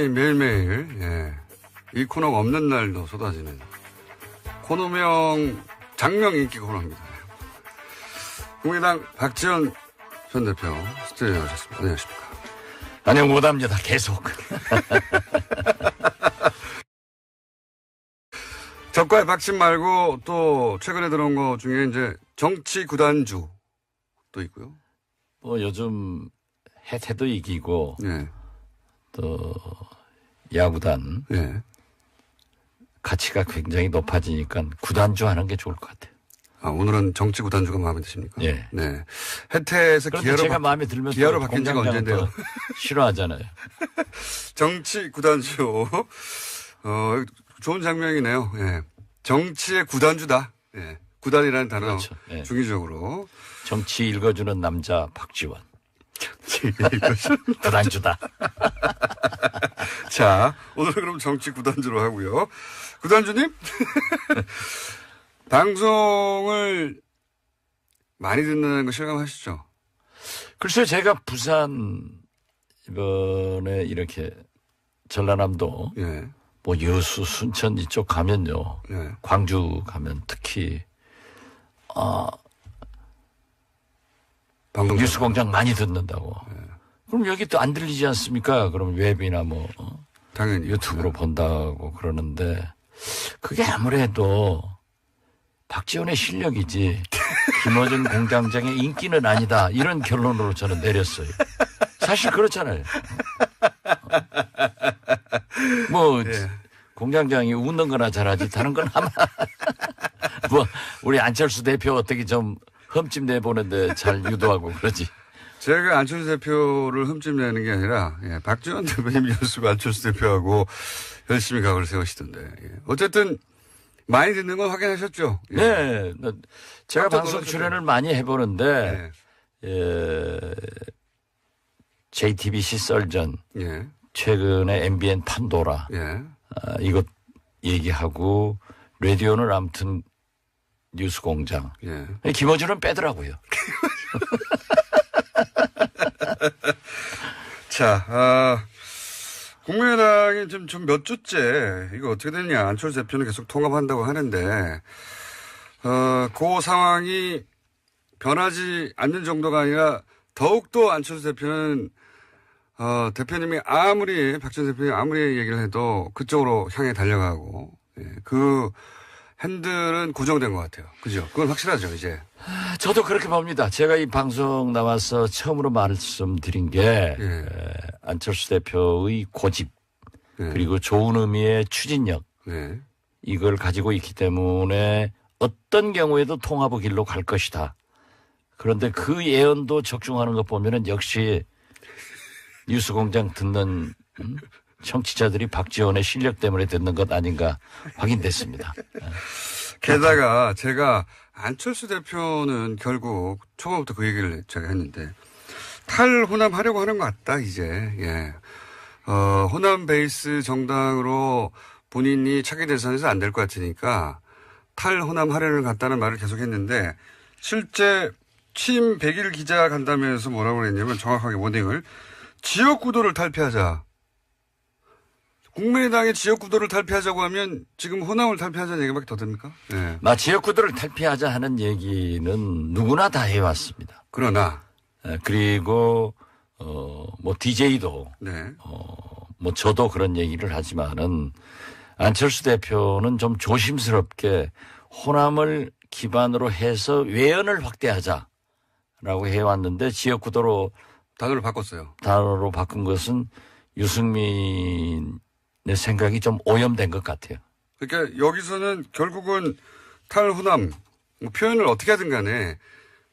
거의 매일매일, 예. 이 코너가 없는 날도 쏟아지는 코너명 장명 인기 코너입니다. 국민의당 박지원 전 대표 스튜디오에 오셨습니다. 안녕하십니까. 안녕 못합니다. 계속. 적과의 박심 말고 또 최근에 들어온 거 중에 이제 정치 구단주 또 있고요. 뭐 요즘 해태도 이기고 예. 또 야구단 예. 가치가 굉장히 높아지니까 구단주 하는 게 좋을 것 같아요. 아, 오늘은 정치 구단주가 마음에 드십니까? 예. 네. 해태에서 그런데 제가 마음에 들면 기아로 바뀐 지가 언젠데요? 싫어하잖아요. 정치 구단주. 좋은 장면이네요. 예. 정치의 구단주다. 예. 구단이라는 단어. 그렇죠. 예. 중의적으로. 정치 읽어주는 남자 박지원. 구단주다. 자, 오늘 그럼 정치 구단주로 하고요. 구단주님? 방송을 많이 듣는 거 실감하시죠? 글쎄요, 제가 부산 이번에 이렇게 전라남도 예. 뭐 여수, 순천 이쪽 가면요. 예. 광주 가면 특히 뉴스공장 많이 듣는다고. 예. 그럼 여기 또 안 들리지 않습니까? 그럼 웹이나 뭐 당연히 유튜브로 본다고 그러는데 그게 아무래도 박지원의 실력이지 김어준 공장장의 인기는 아니다. 이런 결론으로 저는 내렸어요. 사실 그렇잖아요. 뭐 예. 공장장이 웃는 거나 잘하지 다른 건 아마 뭐 우리 안철수 대표 어떻게 좀 흠집 내보는데 잘 유도하고 그러지. 제가 안철수 대표를 흠집 내는 게 아니라, 예, 박지원 대표님 연습 안철수 대표하고 열심히 각을 세우시던데. 예. 어쨌든 많이 듣는 건 확인하셨죠? 예. 네. 제가 방송 출연을 많이 해보는데, 예. JTBC 썰전, 예. 최근에 MBN 판도라, 예. 이것 얘기하고, 라디오는 아무튼 뉴스 공장. 예. 김어준은 빼더라고요. 자, 국민의당이 지금 좀 몇 주째 이거 어떻게 되냐. 안철수 대표는 계속 통합한다고 하는데, 그 상황이 변하지 않는 정도가 아니라 더욱더 안철수 대표는, 대표님이 박지원 대표님이 아무리 얘기를 해도 그쪽으로 향해 달려가고, 예, 그 핸들은 고정된 것 같아요. 그죠? 그건 확실하죠, 이제. 저도 그렇게 봅니다. 제가 이 방송 나와서 처음으로 말씀드린 게 예. 안철수 대표의 고집 예. 그리고 좋은 의미의 추진력 예. 이걸 가지고 있기 때문에 어떤 경우에도 통합의 길로 갈 것이다. 그런데 그 예언도 적중하는 것 보면은 역시 뉴스공장 듣는 청취자들이 박지원의 실력 때문에 듣는 것 아닌가 확인됐습니다. 게다가 제가 안철수 대표는 결국 초반부터 그 얘기를 제가 했는데 탈호남 하려고 하는 것 같다 이제. 예. 호남 베이스 정당으로 본인이 차기 대선에서 안 될 것 같으니까 탈호남 하려는 것 같다는 말을 계속했는데 실제 취임 100일 기자 간담회에서 뭐라고 그랬냐면 정확하게 워딩을 지역구도를 탈피하자. 국민의당의 지역구도를 탈피하자고 하면 지금 호남을 탈피하자는 얘기밖에 더 됩니까? 네. 지역구도를 탈피하자 하는 얘기는 누구나 다 해왔습니다. 그러나 그리고 뭐 DJ도 네. 뭐 저도 그런 얘기를 하지만은 안철수 대표는 좀 조심스럽게 호남을 기반으로 해서 외연을 확대하자라고 해왔는데 지역구도로 단어를 바꿨어요. 단어로 바꾼 것은 유승민의 생각이 좀 오염된 것 같아요. 그러니까 여기서는 결국은 탈호남 뭐 표현을 어떻게 하든 간에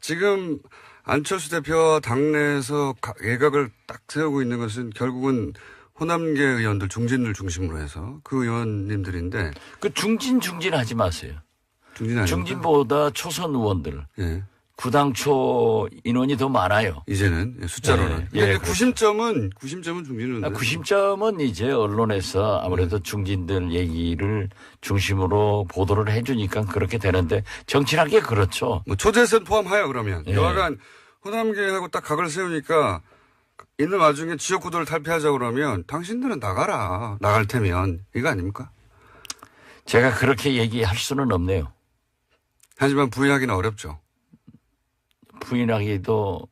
지금 안철수 대표와 당내에서 외곽을 딱 세우고 있는 것은 결국은 호남계 의원들 중진을 중심으로 해서 그 의원님들인데 그 중진하지 마세요. 중진보다 초선 의원들. 예. 구당초 인원이 더 많아요. 이제는 숫자로는. 예, 그러니까 구심점은 중진은. 구심점은 이제 언론에서 아무래도 중진들 얘기를 중심으로 보도를 해주니까 그렇게 되는데 정치란 게 그렇죠. 뭐 초재선 포함하여 그러면 예. 여하간 호남계하고 딱 각을 세우니까 있는 와중에 지역구도를 탈피하자 그러면 당신들은 나가라. 나갈 테면. 이거 아닙니까? 제가 그렇게 얘기할 수는 없네요. 하지만 부인하기는 어렵죠. 부인하기도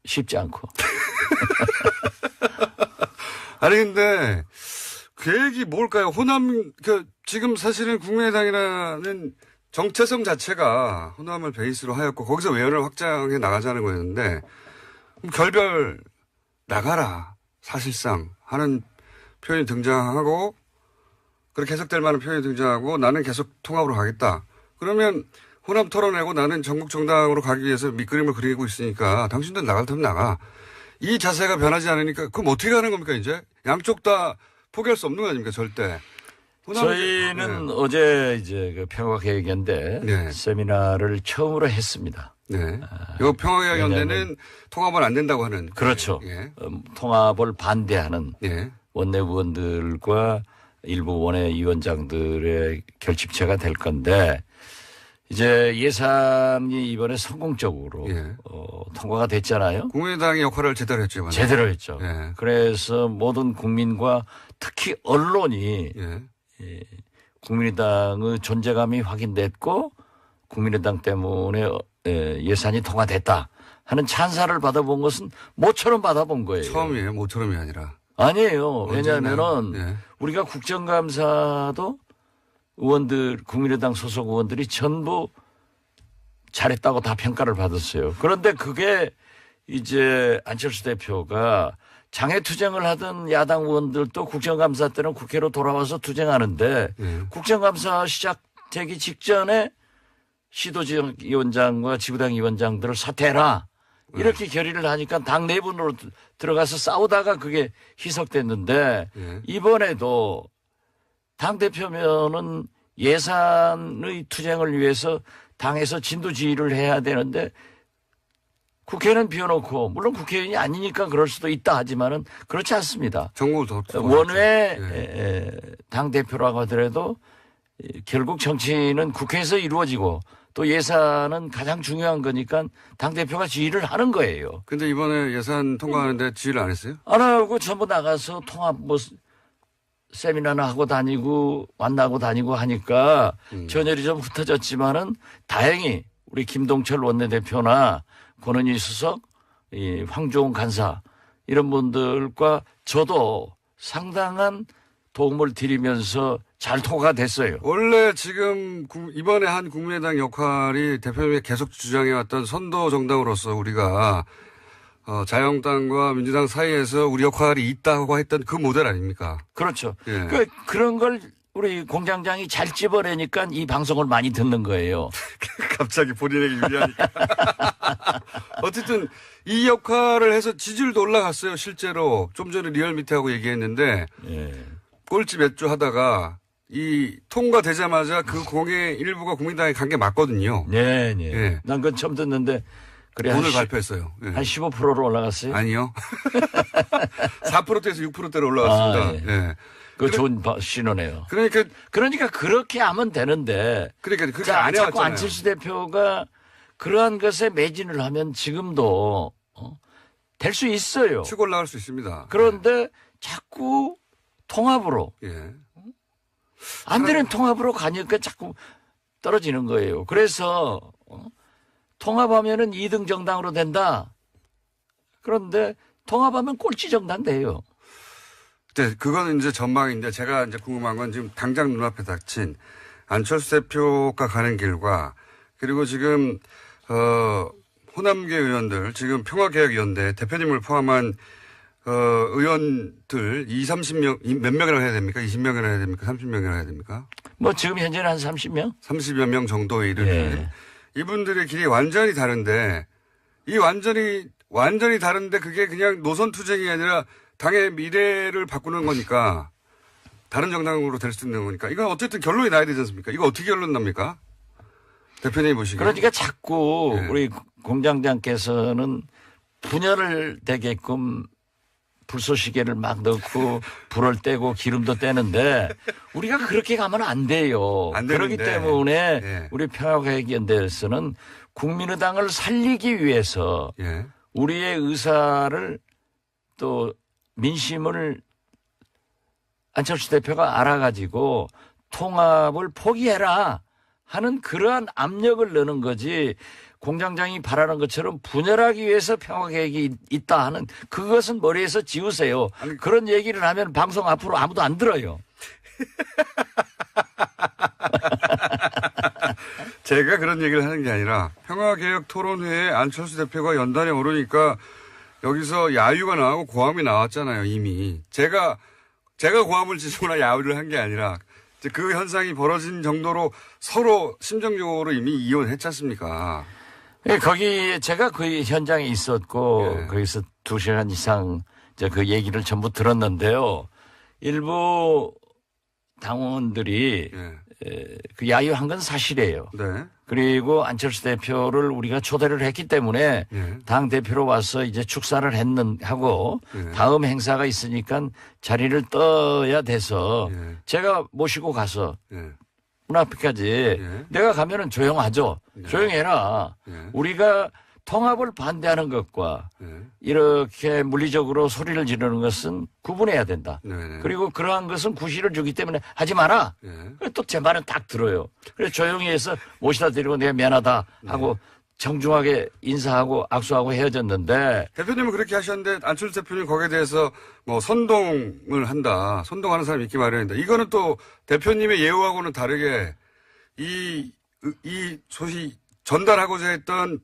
쉽지 않고. 아니 근데 계획이 뭘까요? 호남 지금 사실은 국민의당이라는 정체성 자체가 호남을 베이스로 하였고 거기서 외연을 확장해 나가자는 거였는데 그럼 결별 나가라 사실상 하는 표현이 등장하고 그렇게 해석될 만한 표현이 등장하고 나는 계속 통합으로 가겠다. 그러면 호남 털어내고 나는 전국 정당으로 가기 위해서 밑그림을 그리고 있으니까 당신들 나갈 테면 나가. 이 자세가 변하지 않으니까 그럼 어떻게 하는 겁니까 이제? 양쪽 다 포기할 수 없는 거 아닙니까 절대. 저희는 어제 이제 그 평화계획연대 세미나를 처음으로 했습니다. 네. 이 평화계획연대는 통합은 안 된다고 하는. 그렇죠. 통합을 반대하는 원내 의원들과 일부 원외 위원장들의 결집체가 될 건데 이제 예산이 이번에 성공적으로 통과가 됐잖아요. 국민의당의 역할을 제대로 했죠. 이번에. 제대로 했죠. 그래서 모든 국민과 특히 언론이 국민의당의 존재감이 확인됐고 국민의당 때문에 예산이 통과됐다 하는 찬사를 받아본 것은 모처럼 받아본 거예요. 처음이에요. 모처럼이 아니라. 아니에요. 왜냐하면은 우리가 국정감사도 의원들, 국민의당 소속 의원들이 전부 잘했다고 다 평가를 받았어요. 그런데 그게 이제 안철수 대표가 장애 투쟁을 하던 야당 의원들도 국정감사 때는 국회로 돌아와서 투쟁하는데 국정감사 시작되기 직전에 시도지역위원장과 지구당 위원장들을 사퇴해라. 이렇게 결의를 하니까 당 내분으로 들어가서 싸우다가 그게 희석됐는데 이번에도 당대표면은 예산의 투쟁을 위해서 당에서 진두지휘를 해야 되는데 국회는 비워놓고 물론 국회의원이 아니니까 그럴 수도 있다 하지만은 그렇지 않습니다. 원외 당대표라고 하더라도 결국 정치는 국회에서 이루어지고 또 예산은 가장 중요한 거니까 당대표가 지휘를 하는 거예요. 근데 이번에 예산 통과하는데 지휘를 안 했어요? 안 하고 전부 나가서 통합 세미나나 하고 다니고 만나고 다니고 하니까 전열이 좀 흩어졌지만은 다행히 우리 김동철 원내대표나 권은희 수석, 이 황교안 간사 이런 분들과 저도 상당한 도움을 드리면서 잘 통과가 됐어요. 원래 지금 이번에 한 국민의당 역할이 대표님이 계속 주장해왔던 선도 정당으로서 우리가 자유한국당과 민주당 사이에서 우리 역할이 있다고 했던 그 모델 아닙니까? 그렇죠. 그런 걸 우리 공장장이 잘 집어내니까 이 방송을 많이 듣는 거예요. 갑자기 본인에게 유리하니까. 어쨌든 이 역할을 해서 지지율도 올라갔어요. 실제로. 좀 전에 리얼미터하고 얘기했는데 꼴찌 몇 주 하다가 이 통과되자마자 그 공의 일부가 국민당에 간 게 맞거든요. 네. 난 그건 처음 듣는데 그래 오늘 발표했어요. 한 15%로 올라갔어요? 아니요. 4%대에서 6%대로 올라갔습니다. 그 좋은 신호네요. 그러니까 그렇게 하면 되는데. 그렇게 안 해왔잖아요. 자꾸 안철수 대표가 그러한 것에 매진을 하면 지금도 될 수 있어요. 치고 올라갈 수 있습니다. 그런데 자꾸 통합으로 안 되는 통합으로 가니까 자꾸 떨어지는 거예요. 그래서 통합하면은 2등 정당으로 된다. 그런데 통합하면 꼴찌 정당 돼요. 네, 그건 이제 전망인데 제가 이제 궁금한 건 지금 당장 눈앞에 닥친 안철수 대표가 가는 길과 그리고 지금 호남계 의원들 지금 평화개혁위원회 대표님을 포함한 의원들 30명 몇 명이라고 해야 됩니까? 20명이라고 해야 됩니까? 30명이라고 해야 됩니까? 뭐 지금 현재는 한 30명? 30여 명 정도에 이르는 이분들의 길이 완전히 다른데 이 완전히 다른데 그게 그냥 노선 투쟁이 아니라 당의 미래를 바꾸는 거니까 다른 정당으로 될 수 있는 거니까 이건 어쨌든 결론이 나야 되지 않습니까? 이거 어떻게 결론 납니까? 대표님 보시기에. 그러니까 자꾸 우리 공장장께서는 분열을 되게끔 불쏘시개를 막 넣고 불을 떼고 기름도 떼는데 우리가 그렇게 가면 안 돼요. 그렇기 때문에 우리 평화개혁연대에서는 국민의당을 살리기 위해서 우리의 의사를 또 민심을 안철수 대표가 알아가지고 통합을 포기해라 하는 그러한 압력을 넣는 거지 공장장이 바라는 것처럼 분열하기 위해서 평화계획이 있다 하는 그것은 머리에서 지우세요. 아니, 그런 얘기를 하면 방송 앞으로 아무도 안 들어요. 제가 그런 얘기를 하는 게 아니라 평화개혁 토론회에 안철수 대표가 연단에 오르니까 여기서 야유가 나오고 고함이 나왔잖아요, 이미. 제가 고함을 지르거나 야유를 한 게 아니라 이제 그 현상이 벌어진 정도로 서로 심정적으로 이미 이혼했지 않습니까? 예, 거기 제가 그 현장에 있었고 예. 거기서 2시간 이상 이제 그 얘기를 전부 들었는데요. 일부 당원들이 그 야유한 건 사실이에요. 네. 그리고 안철수 대표를 우리가 초대를 했기 때문에 당 대표로 와서 이제 축사를 하고 다음 행사가 있으니까 자리를 떠야 돼서 제가 모시고 가서 문 앞에까지 내가 가면은 조용하죠. 조용해라. 우리가 통합을 반대하는 것과 이렇게 물리적으로 소리를 지르는 것은 구분해야 된다. 그리고 그러한 것은 구실을 주기 때문에 하지 마라. 또 제 말은 딱 들어요. 그래서 조용히 해서 모시다 드리고 내가 미안하다 하고 정중하게 인사하고 악수하고 헤어졌는데 대표님은 그렇게 하셨는데 안철수 대표님 거기에 대해서 뭐 선동을 한다. 선동하는 사람이 있기 마련이다. 이거는 또 대표님의 예우하고는 다르게 이 소식 전달하고자 했던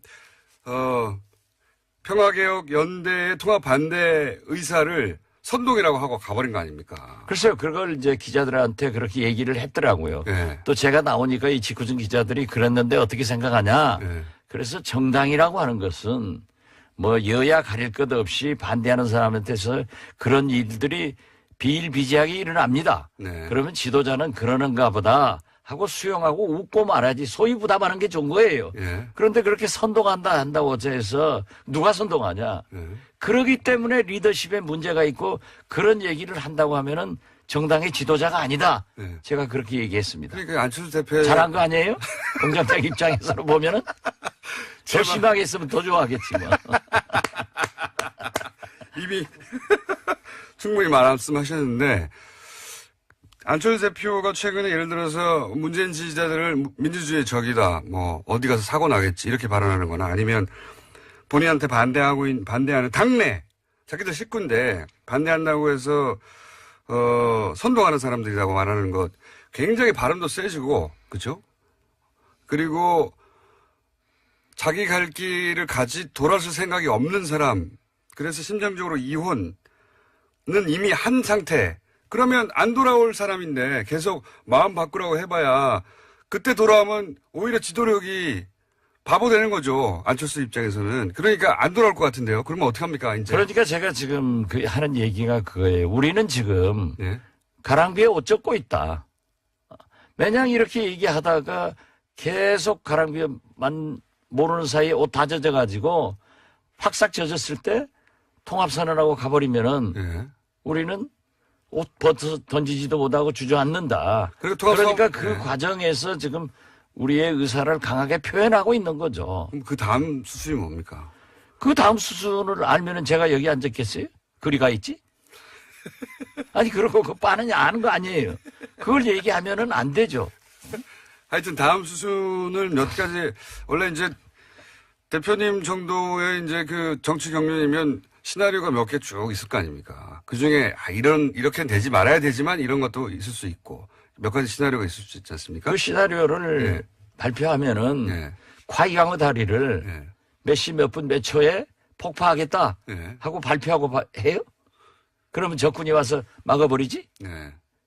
평화개혁 연대의 통합 반대 의사를 선동이라고 하고 가버린 거 아닙니까? 글쎄요. 그걸 이제 기자들한테 그렇게 얘기를 했더라고요. 네. 또 제가 나오니까 이 직구준 기자들이 그랬는데 어떻게 생각하냐. 그래서 정당이라고 하는 것은 뭐 여야 가릴 것 없이 반대하는 사람한테서 그런 일들이 비일비재하게 일어납니다. 그러면 지도자는 그러는가 보다 하고 수용하고 웃고 말하지 소위 부담하는 게 좋은 거예요. 그런데 그렇게 선동한다 한다고 해서 누가 선동하냐. 그러기 때문에 리더십에 문제가 있고 그런 얘기를 한다고 하면은 정당의 지도자가 아니다. 제가 그렇게 얘기했습니다. 그러니까 안철수 대표 잘한 거 아니에요? 공장장 입장에서 보면은 더 심하게 했으면 더 좋아하겠지 뭐. 이미 충분히 말씀하셨는데 안철수 대표가 최근에 예를 들어서 문재인 지지자들을 민주주의의 적이다. 뭐 어디 가서 사고 나겠지 이렇게 발언하는 거나 아니면 본인한테 반대하는 당내 자기들 식구인데 반대한다고 해서 선동하는 사람들이라고 말하는 것 굉장히 발음도 세지고 그렇죠? 그리고 자기 갈 길을 돌아설 생각이 없는 사람 그래서 심정적으로 이혼은 이미 한 상태 그러면 안 돌아올 사람인데 계속 마음 바꾸라고 해봐야 그때 돌아오면 오히려 지도력이 바보 되는 거죠. 안철수 입장에서는. 그러니까 안 돌아올 것 같은데요. 그러면 어떡합니까 이제. 그러니까 제가 지금 하는 얘기가 그거예요. 우리는 지금 가랑비에 옷 젖고 있다. 매냥 이렇게 얘기하다가 계속 가랑비에만 모르는 사이에 옷 다 젖어가지고 확싹 젖었을 때 통합선언하고 가버리면은 우리는 옷 벗어 던지지도 못하고 주저앉는다. 그러니까 그 과정에서 지금 우리의 의사를 강하게 표현하고 있는 거죠. 그럼 그 다음 수순이 뭡니까? 그 다음 수순을 알면은 제가 여기 앉았겠어요? 그리 가 있지? 아니 그러고 그 빠느냐 아는 거 아니에요. 그걸 얘기하면은 안 되죠. 하여튼 다음 수순을 몇 가지 원래 이제 대표님 정도의 이제 그 정치 경륜이면 시나리오가 몇 개 쭉 있을 거 아닙니까? 그 중에 이렇게는 되지 말아야 되지만 이런 것도 있을 수 있고 몇 가지 시나리오가 있을 수 있지 않습니까? 그 시나리오를 발표하면은 과이강의 다리를 몇 시 몇 분 몇 초에 폭파하겠다 하고 발표하고 해요? 그러면 적군이 와서 막아버리지?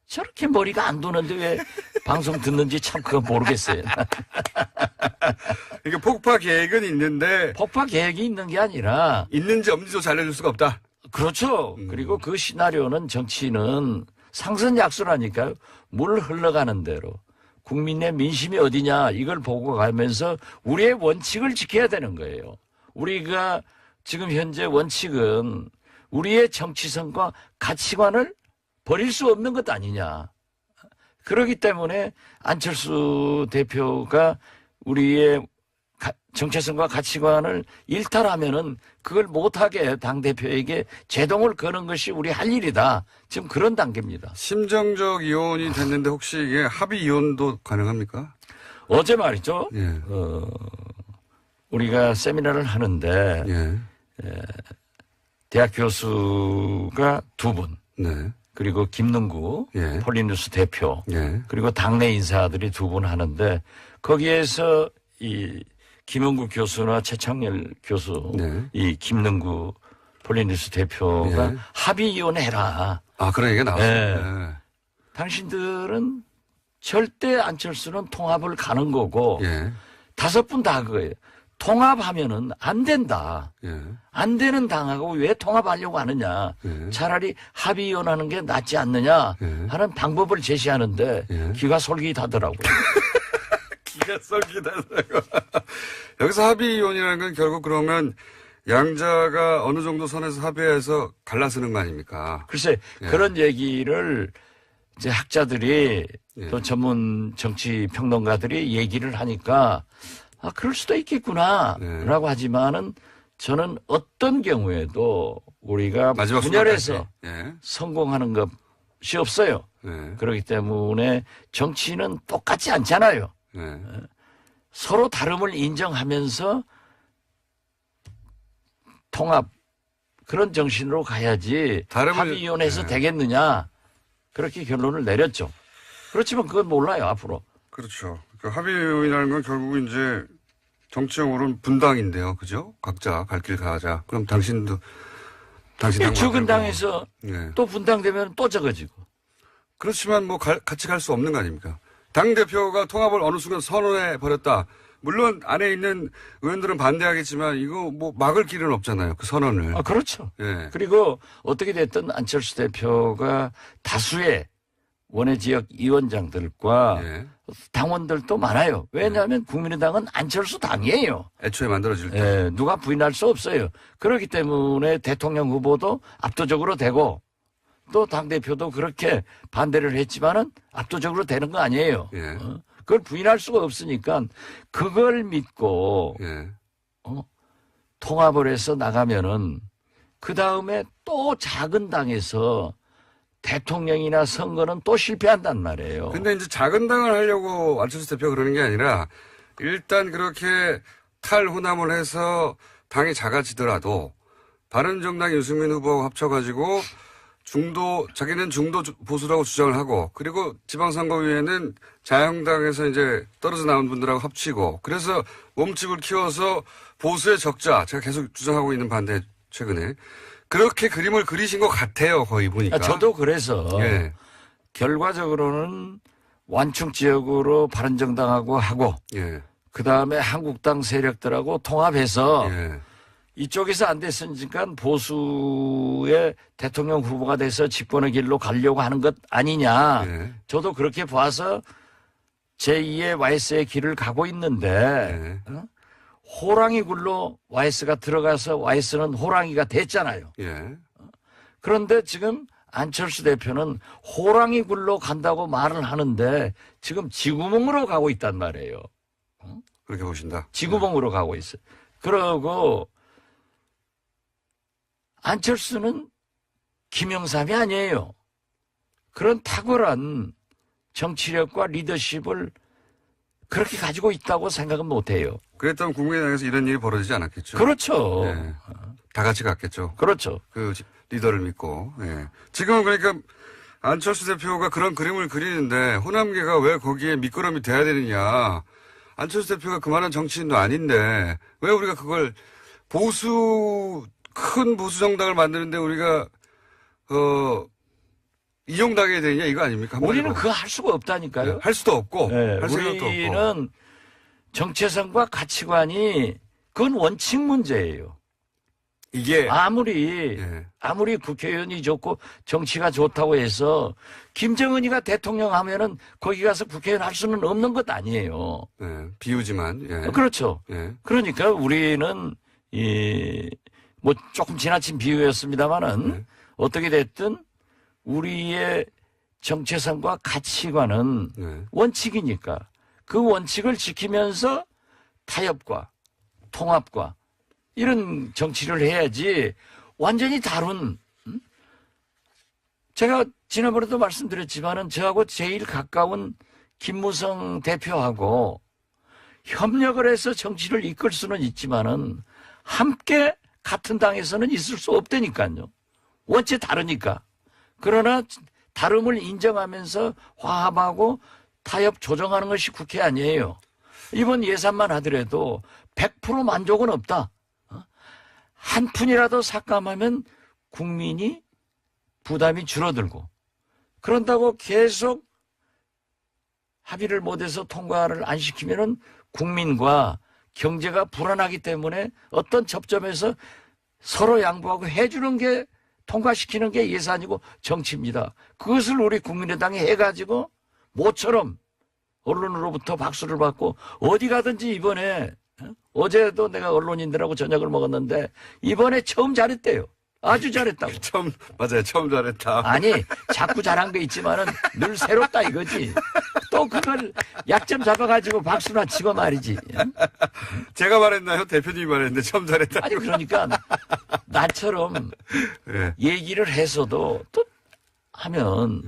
저렇게 머리가 안 도는데 왜 방송 듣는지 참 그거 모르겠어요. 그러니까 폭파 계획은 있는데 폭파 계획이 있는 게 아니라 있는지 없는지도 알려줄 수가 없다. 그렇죠. 그리고 그 시나리오는 정치는 상선약수라니까요. 물 흘러가는 대로 국민의 민심이 어디냐 이걸 보고 가면서 우리의 원칙을 지켜야 되는 거예요. 우리가 지금 현재 원칙은 우리의 정치성과 가치관을 버릴 수 없는 것 아니냐. 그렇기 때문에 안철수 대표가 우리의 정체성과 가치관을 일탈하면은 그걸 못하게 당대표에게 제동을 거는 것이 우리 할 일이다. 지금 그런 단계입니다. 심정적 이혼이 됐는데 혹시 이게 합의 이혼도 가능합니까? 어제 말이죠. 예. 우리가 세미나를 하는데 예. 대학 교수가 2분, 네. 그리고 김능구 예. 폴리뉴스 대표, 예. 그리고 당내 인사들이 2분 하는데 거기에서 이 김은구 교수나 최창렬 교수, 네. 이 김능구 폴리뉴스 대표가 예. 합의 이혼해라. 아, 그런 얘기가 나왔어요. 예. 예. 당신들은 절대 안철수는 통합을 가는 거고 예. 5분 다 그거예요. 통합하면은 안 된다. 예. 안 되는 당하고 왜 통합하려고 하느냐. 예. 차라리 합의 이혼하는 게 낫지 않느냐 예. 하는 방법을 제시하는데 예. 귀가 솔깃하더라고요. 기가 썩기다라고. 여기서 합의 이혼이라는 건 결국 그러면 양자가 어느 정도 선에서 합의해서 갈라서는 거 아닙니까? 글쎄 예. 그런 얘기를 이제 학자들이 예. 또 전문 정치 평론가들이 얘기를 하니까 아 그럴 수도 있겠구나 예. 라고 하지만은 저는 어떤 경우에도 우리가 마지막 분열해서 순간까지. 예. 성공하는 것이 없어요. 예. 그렇기 때문에 정치는 똑같지 않잖아요. 예. 서로 다름을 인정하면서 통합 그런 정신으로 가야지 다름을- 합의위원회에서 네. 되겠느냐 그렇게 결론을 내렸죠. 그렇지만 그건 몰라요 앞으로. 그렇죠. 그 합의 이혼이라는 건 결국 이제 정치적으로는 분당인데요. 그죠? 각자 갈 길 가자. 그럼 당신 당 죽은 당에서 예. 또 분당되면 또 적어지고. 그렇지만 뭐 같이 갈 수 없는 거 아닙니까? 당대표가 통합을 어느 순간 선언해 버렸다. 물론 안에 있는 의원들은 반대하겠지만 이거 뭐 막을 길은 없잖아요. 그 선언을. 아 그렇죠. 예. 그리고 어떻게 됐든 안철수 대표가 다수의 원외 지역 위원장들과 예. 당원들도 많아요. 왜냐하면 국민의당은 안철수 당이에요. 애초에 만들어질 때. 예, 누가 부인할 수 없어요. 그렇기 때문에 대통령 후보도 압도적으로 되고 또 당대표도 그렇게 반대를 했지만은 압도적으로 되는 거 아니에요. 예. 그걸 부인할 수가 없으니까 그걸 믿고 예. 통합을 해서 나가면은 그 다음에 또 작은 당에서 대통령이나 선거는 또 실패한단 말이에요. 근데 이제 작은 당을 하려고 안철수 대표가 그러는 게 아니라 일단 그렇게 탈호남을 해서 당이 작아지더라도 바른정당 유승민 후보하고 합쳐가지고 자기는 중도 보수라고 주장을 하고 그리고 지방선거위에는 자유한국당에서 이제 떨어져 나온 분들하고 합치고 그래서 몸집을 키워서 보수의 적자 제가 계속 주장하고 있는 반대 최근에 그렇게 그림을 그리신 것 같아요. 거의 보니까. 저도 그래서 예. 결과적으로는 완충 지역으로 바른정당하고 하고 예. 그다음에 한국당 세력들하고 통합해서 예. 이쪽에서 안 됐으니까 보수의 대통령 후보가 돼서 집권의 길로 가려고 하는 것 아니냐. 예. 저도 그렇게 봐서 제2의 YS의 길을 가고 있는데 예. 호랑이 굴로 YS가 들어가서 YS는 호랑이가 됐잖아요. 예. 그런데 지금 안철수 대표는 호랑이 굴로 간다고 말을 하는데 지금 지구멍으로 가고 있단 말이에요. 그렇게 보신다. 지구멍으로 가고 있어요. 그러고 안철수는 김영삼이 아니에요. 그런 탁월한 정치력과 리더십을 그렇게 가지고 있다고 생각은 못해요. 그랬다면 국민의당에서 이런 일이 벌어지지 않았겠죠. 그렇죠. 예. 다 같이 갔겠죠. 그렇죠. 그 리더를 믿고. 예. 지금은 그러니까 안철수 대표가 그런 그림을 그리는데 호남계가 왜 거기에 밑거름이 돼야 되느냐. 안철수 대표가 그만한 정치인도 아닌데 왜 우리가 그걸 큰 보수 정당을 만드는데 우리가 이용당해야 되느냐 이거 아닙니까? 우리는 그거 할 수가 없다니까요. 네, 할 수도 없고 네, 할 생각도 없고. 우리는 정체성과 가치관이 그건 원칙 문제예요. 이게 아무리 예. 국회의원이 좋고 정치가 좋다고 해서 김정은이가 대통령 하면은 거기 가서 국회의원 할 수는 없는 것 아니에요. 예, 비유지만 예. 그렇죠. 예. 그러니까 우리는 뭐 조금 지나친 비유였습니다만은 네. 어떻게 됐든 우리의 정체성과 가치관은 네. 원칙이니까 그 원칙을 지키면서 타협과 통합과 이런 정치를 해야지 완전히 다른 제가 지난번에도 말씀드렸지만은 저하고 제일 가까운 김무성 대표하고 협력을 해서 정치를 이끌 수는 있지만은 함께 같은 당에서는 있을 수 없다니까요. 원체 다르니까. 그러나 다름을 인정하면서 화합하고 타협 조정하는 것이 국회 아니에요. 이번 예산만 하더라도 100% 만족은 없다. 한 푼이라도 삭감하면 국민이 부담이 줄어들고 그런다고 계속 합의를 못해서 통과를 안 시키면은 국민과 경제가 불안하기 때문에 어떤 접점에서 서로 양보하고 해주는 게 통과시키는 게 예산이고 정치입니다. 그것을 우리 국민의당이 해가지고 모처럼 언론으로부터 박수를 받고 어디 가든지 이번에 어제도 내가 언론인들하고 저녁을 먹었는데 이번에 처음 잘했대요. 아주 잘했다고. 맞아요. 처음 잘했다. 아니 자꾸 잘한 거 있지만은 늘 새롭다 이거지. 또 그걸 약점 잡아가지고 박수나 치고 말이지. 제가 말했나요? 대표님이 말했는데 처음 잘했다. 아니 그러니까 나처럼 네. 얘기를 해서도 또 하면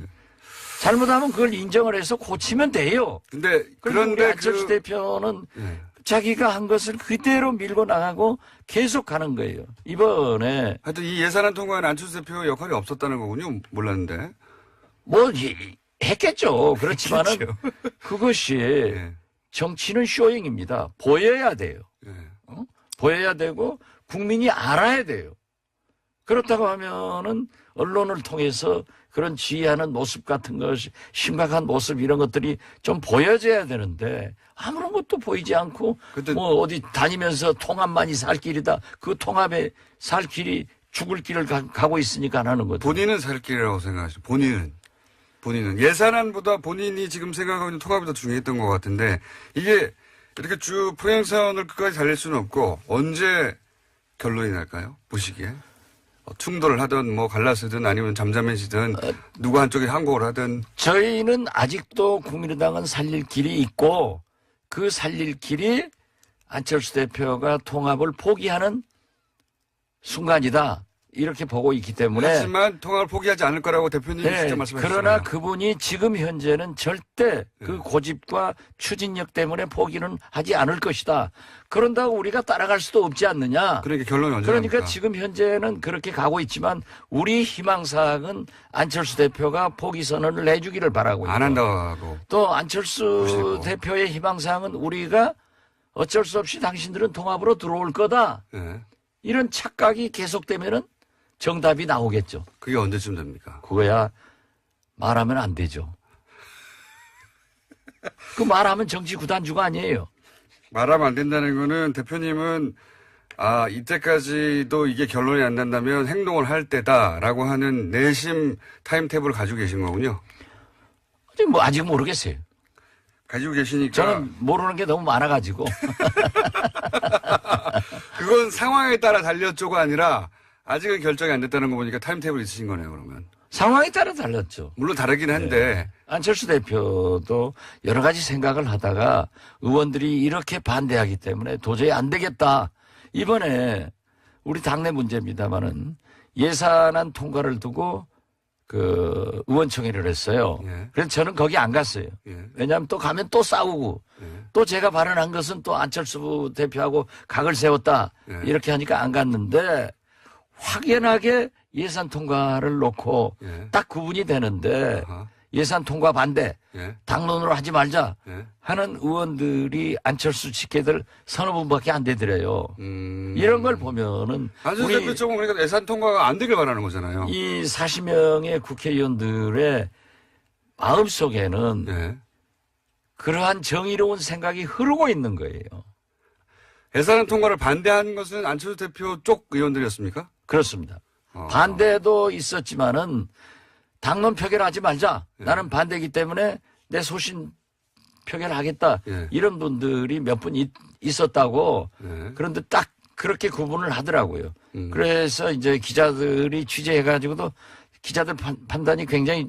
잘못하면 그걸 인정을 해서 고치면 돼요. 근데 그런데 우리 그런데 안철수 대표는 네. 자기가 한 것을 그대로 밀고 나가고 계속 가는 거예요. 이번에 하여튼 이 예산안 통과에는 안철수 대표 역할이 없었다는 거군요. 몰랐는데. 뭐 했겠죠. 그렇지만은 했겠죠. 그것이 네. 정치는 쇼잉입니다. 보여야 돼요. 네. 보여야 되고 국민이 알아야 돼요. 그렇다고 하면은 언론을 통해서 그런 지휘하는 모습 같은 것이 심각한 모습 이런 것들이 좀 보여져야 되는데 아무런 것도 보이지 않고 근데 뭐 어디 다니면서 통합만이 살 길이다. 그 통합에 살 길이 죽을 길을 가고 있으니까 하는 거죠. 본인은 살 길이라고 생각하시죠. 본인은 예산안보다 본인이 지금 생각하고 있는 통합이 더 중요했던 것 같은데 이게 이렇게 쭉 포행선을 끝까지 달릴 수는 없고 언제 결론이 날까요? 보시기에 충돌을 하든 뭐 갈라서든 아니면 잠잠해지든 누구 한쪽이 항복을 하든 저희는 아직도 국민의당은 살릴 길이 있고 그 살릴 길이 안철수 대표가 통합을 포기하는 순간이다. 이렇게 보고 있기 때문에. 하지만 통합을 포기하지 않을 거라고 대표님이 네, 직접 말씀하셨잖아요. 그러나 그분이 지금 현재는 절대 그 고집과 추진력 때문에 포기는 하지 않을 것이다. 그런다고 우리가 따라갈 수도 없지 않느냐. 그러니까 결론이 언제 그러니까 납니까? 지금 현재는 그렇게 가고 있지만 우리 희망사항은 안철수 대표가 포기 선언을 해주기를 바라고 있고 안 한다고. 또 안철수 보시고. 대표의 희망사항은 우리가 어쩔 수 없이 당신들은 통합으로 들어올 거다. 네. 이런 착각이 계속되면은 정답이 나오겠죠. 그게 언제쯤 됩니까? 그거야 말하면 안 되죠. 그 말하면 정치 구단주가 아니에요. 말하면 안 된다는 거는 대표님은 이때까지도 이게 결론이 안 난다면 행동을 할 때다라고 하는 내심 타임테이블을 가지고 계신 거군요. 아직 모르겠어요. 가지고 계시니까. 저는 모르는 게 너무 많아가지고. 그건 상황에 따라 달렸죠가 아니라 아직은 결정이 안 됐다는 거 보니까 타임테이블 있으신 거네요, 그러면. 상황에 따라 달랐죠. 물론 다르긴 한데. 안철수 대표도 여러 가지 생각을 하다가 의원들이 이렇게 반대하기 때문에 도저히 안 되겠다. 이번에 우리 당내 문제입니다만은 예산안 통과를 두고 그 의원총회를 했어요. 예. 그래서 저는 거기 안 갔어요. 예. 왜냐하면 또 가면 또 싸우고 또 제가 발언한 것은 또 안철수 대표하고 각을 세웠다. 예. 이렇게 하니까 안 갔는데 확연하게 예산 통과를 놓고 예. 딱 구분이 되는데 아하. 예산 통과 반대, 예. 당론으로 하지 말자 예. 하는 의원들이 안철수 직계들 서너 분밖에 안 되더래요. 이런 걸 보면은 안철수 우리 대표 쪽은 그러니까 예산 통과가 안 되길 바라는 거잖아요. 이 40명의 국회의원들의 마음속에는 예. 그러한 정의로운 생각이 흐르고 있는 거예요. 예산 통과를 반대한 것은 안철수 대표 쪽 의원들이었습니까? 그렇습니다. 반대도 있었지만은 당론 표결하지 말자. 예. 나는 반대이기 때문에 내 소신 표결하겠다. 예. 이런 분들이 몇 분 있었다고. 예. 그런데 딱 그렇게 구분을 하더라고요. 음. 그래서 이제 기자들이 취재해가지고도 기자들 판단이 굉장히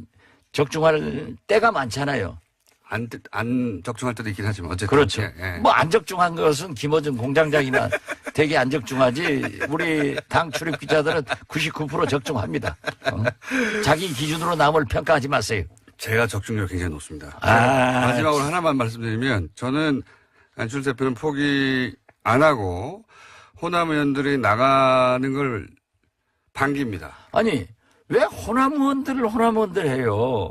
적중할 때가 많잖아요. 안 적중할 때도 있긴 하지만 어쨌든. 그렇죠. 예, 예. 뭐 안 적중한 것은 김어준 공장장이나 되게 안 적중하지 우리 당 출입 기자들은 99% 적중합니다. 자기 기준으로 남을 평가하지 마세요. 제가 적중률이 굉장히 높습니다. 아, 마지막으로 하나만 말씀드리면 저는 안철수 대표는 포기 안 하고 호남 의원들이 나가는 걸 반깁니다. 아니 왜 호남 의원들 해요.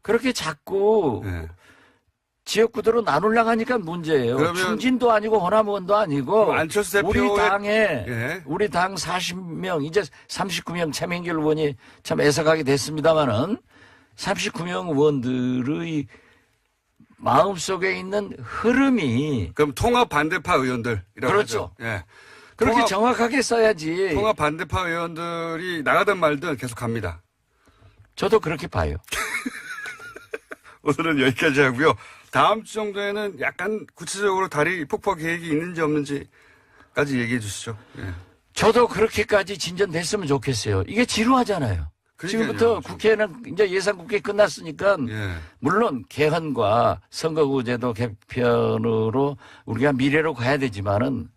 그렇게 자꾸 예. 지역구도로 나누려고 하니까 문제예요. 그러면 충진도 아니고 호남 의원도 아니고 안철수 대표의 우리 당에 예. 우리 당 40명 이제 39명 최민길 의원이 참 애석하게 됐습니다마는 39명 의원들의 마음속에 있는 흐름이 그럼 통합 반대파 의원들이라고 그렇죠. 하죠. 예. 그렇게 정확하게 써야지. 통합 반대파 의원들이 나가든 말든 계속 갑니다. 저도 그렇게 봐요. 오늘은 여기까지 하고요. 다음 주 정도에는 약간 구체적으로 다리 폭파 계획이 있는지 없는지까지 얘기해 주시죠. 예. 저도 그렇게까지 진전됐으면 좋겠어요. 이게 지루하잖아요. 지금부터 국회는 이제 예산국회 끝났으니까 예. 물론 개헌과 선거구제도 개편으로 우리가 미래로 가야 되지만은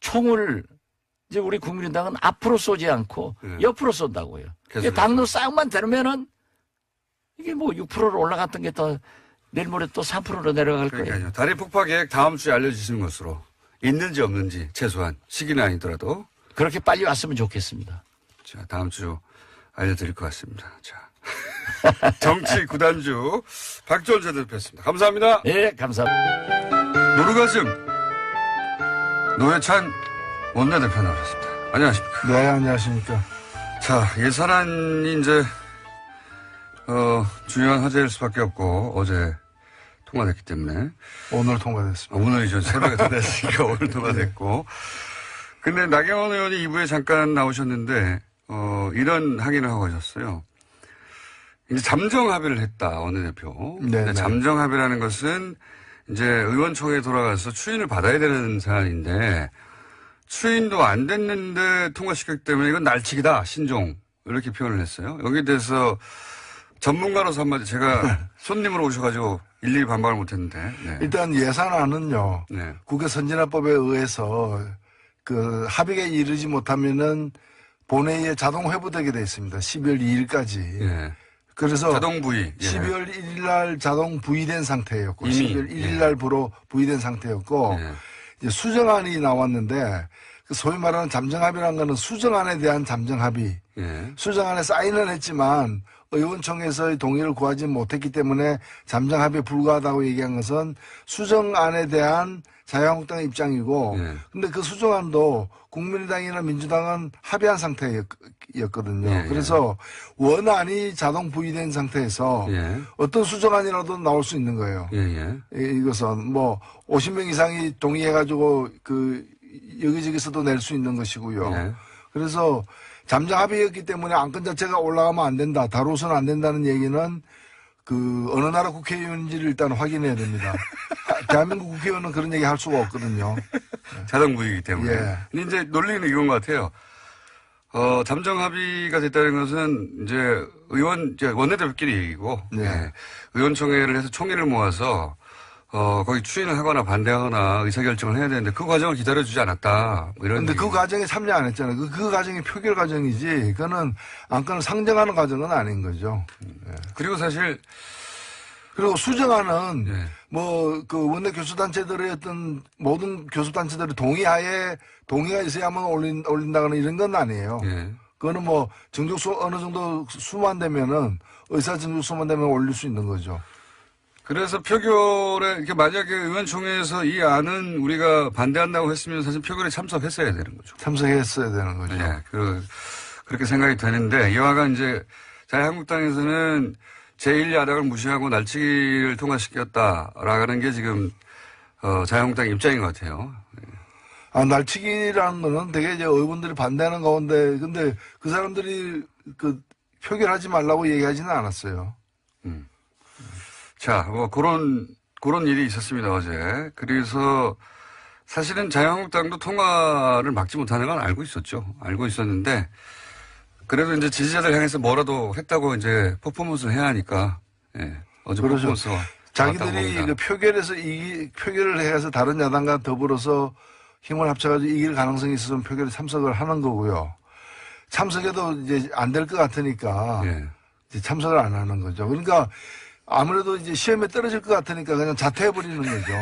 총을 이제 우리 국민의당은 앞으로 쏘지 않고 예. 옆으로 쏜다고요. 계속 당로 싸움만 되면은 이게 뭐 6%로 올라갔던 게 또 내일 모레 또 3%로 내려갈 거예요. 그러니까요. 다리 폭파 계획 다음 주에 알려주시는 것으로 있는지 없는지 최소한 시기는 아니더라도 그렇게 빨리 왔으면 좋겠습니다. 자 다음 주 알려드릴 것 같습니다. 자 정치 구단주 박지원 전 대표였습니다. 감사합니다. 예, 감사합니다. 노르가즘 노회찬 원내대표 나오셨습니다. 안녕하십니까? 네, 안녕하십니까. 자 예산안이 이제 중요한 화제일 수밖에 없고 어제 통과됐기 때문에 오늘 통과됐습니다. 오늘이죠. 새벽에 통과됐으니까 오늘 통과됐고 근데 나경원 의원이 2부에 잠깐 나오셨는데 이런 항의를 하고 가셨어요. 이제 잠정 합의를 했다 원내대표. 네. 잠정 합의라는 것은 이제 의원총회에 돌아가서 추인을 받아야 되는 사안인데 추인도 안 됐는데 통과시켰기 때문에 이건 날치기다 신종 이렇게 표현을 했어요. 여기에 대해서 전문가로서 한마디 제가 손님으로 오셔가지고 일일이 반박을 못했는데. 네. 일단 예산안은요. 네. 국회 선진화법에 의해서 그 합의에 이르지 못하면은 본회의에 자동 회부되게 돼 있습니다. 12월 2일까지. 예. 그래서 자동 부의. 예. 12월 1일 날 자동 부의된 상태였고 이미, 12월 1일 날 부의된 상태였고 예. 이제 수정안이 나왔는데 그 소위 말하는 잠정합의라는 거는 수정안에 대한 잠정합의. 예. 수정안에 사인은 했지만 의원총회에서의 동의를 구하지 못했기 때문에 잠정합의에 불과하다고 얘기한 것은 수정안에 대한 자유한국당의 입장이고 예. 근데 그 수정안도 국민의당이나 민주당은 합의한 상태였거든요. 예, 예. 그래서 원안이 자동 부의된 상태에서 예. 어떤 수정안이라도 나올 수 있는 거예요. 예. 예. 이것은 뭐 50명 이상이 동의해가지고 그 여기저기서도 낼 수 있는 것이고요. 예. 그래서 잠정 합의였기 때문에 안건 자체가 올라가면 안 된다. 다루어서는 안 된다는 얘기는 그 어느 나라 국회의원인지를 일단 확인해야 됩니다. 대한민국 국회의원은 그런 얘기 할 수가 없거든요. 자동 부의이기 때문에. 예. 근데 이제 논리는 이건 것 같아요. 잠정 합의가 됐다는 것은 이제 원내대표끼리 얘기고. 네. 예. 의원총회를 해서 총회를 모아서 거기 추인을 하거나 반대하거나 의사결정을 해야 되는데 그 과정을 기다려주지 않았다. 뭐 이런. 근데 그 과정에 참여 안 했잖아요. 그 과정이 표결 과정이지. 그거는 안건을 상정하는 과정은 아닌 거죠. 예. 그리고 사실. 그리고 수정안은 예. 뭐 그 원내 교수단체들의 어떤 모든 교수단체들의 동의가 있어야만 올린다거나 이런 건 아니에요. 예. 그거는 뭐 정족수 어느 정도 수만 되면은 의사 정족수만 되면 올릴 수 있는 거죠. 그래서 표결에, 이렇게 만약에 의원총회에서 이 안은 우리가 반대한다고 했으면 사실 표결에 참석했어야 되는 거죠. 참석했어야 되는 거죠. 네. 그렇게 생각이 되는데, 이와 같이 이제 자유한국당에서는 제1야당을 무시하고 날치기를 통과시켰다라는 게 지금, 자유한국당 입장인 것 같아요. 날치기라는 거는 되게 이제 의원들이 반대하는 가운데, 근데 그 사람들이 그 표결하지 말라고 얘기하지는 않았어요. 자, 뭐, 그런 일이 있었습니다, 어제. 그래서 사실은 자유한국당도 통과를 막지 못하는 건 알고 있었죠. 알고 있었는데, 그래도 이제 지지자들 향해서 뭐라도 했다고 이제 퍼포먼스를 해야 하니까, 예. 어제 그렇죠. 퍼포먼스가. 자기들이 봅니다. 그 표결을 해서 다른 야당과 더불어서 힘을 합쳐가지고 이길 가능성이 있으면 표결에 참석을 하는 거고요. 참석해도 이제 안 될 것 같으니까 예. 이제 참석을 안 하는 거죠. 그러니까 아무래도 이제 시험에 떨어질 것 같으니까 그냥 자퇴해버리는 거죠.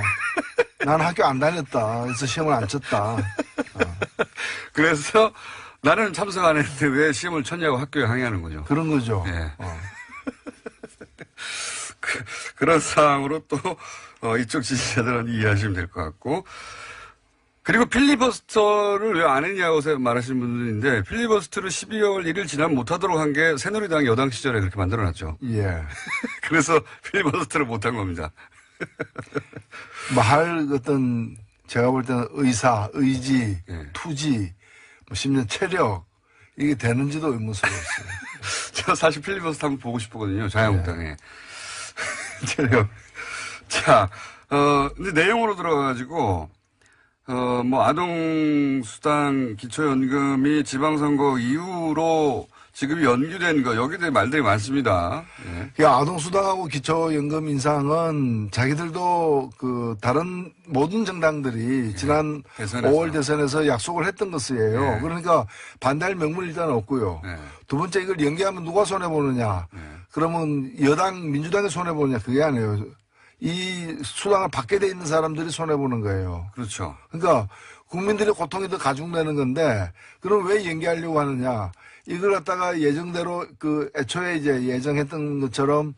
나는 학교 안 다녔다. 그래서 시험을 안 쳤다. 그래서 나는 참석 안 했는데 왜 시험을 쳤냐고 학교에 항의하는 거죠. 그런 거죠. 예. 그런 상황으로 또 이쪽 지지자들은 이해하시면 될 것 같고. 그리고 필리버스터를 왜 안 했냐고 말하시는 분들인데 필리버스터를 12월 1일 지나면 못하도록 한 게 새누리당 여당 시절에 그렇게 만들어놨죠. 예. 그래서 필리버스터를 못한 겁니다. 뭐 할 어떤 제가 볼 때는 의사, 의지, 예. 투지, 뭐 심지어 체력 이게 되는지도 의문스러웠어요. 저 사실 필리버스터 한번 보고 싶었거든요. 자유한국당에. 체력. 자, 근데 내용으로 들어가가지고 뭐 아동수당 기초연금이 지방선거 이후로 지급이 연기된 거 여기에 대해 말들이 많습니다. 예. 아동수당하고 기초연금 인상은 자기들도 그 다른 모든 정당들이 지난 대선에서. 5월 대선에서 약속을 했던 것이에요. 네. 그러니까 반대할 명분이 일단 없고요. 네. 두 번째 이걸 연기하면 누가 손해보느냐. 그러면 여당, 민주당이 손해보느냐. 그게 아니에요. 이 수당을 받게 돼 있는 사람들이 손해보는 거예요. 그렇죠. 그러니까 국민들의 고통이 더 가중되는 건데 그럼 왜 연기하려고 하느냐. 이걸 갖다가 예정대로 그 애초에 이제 예정했던 것처럼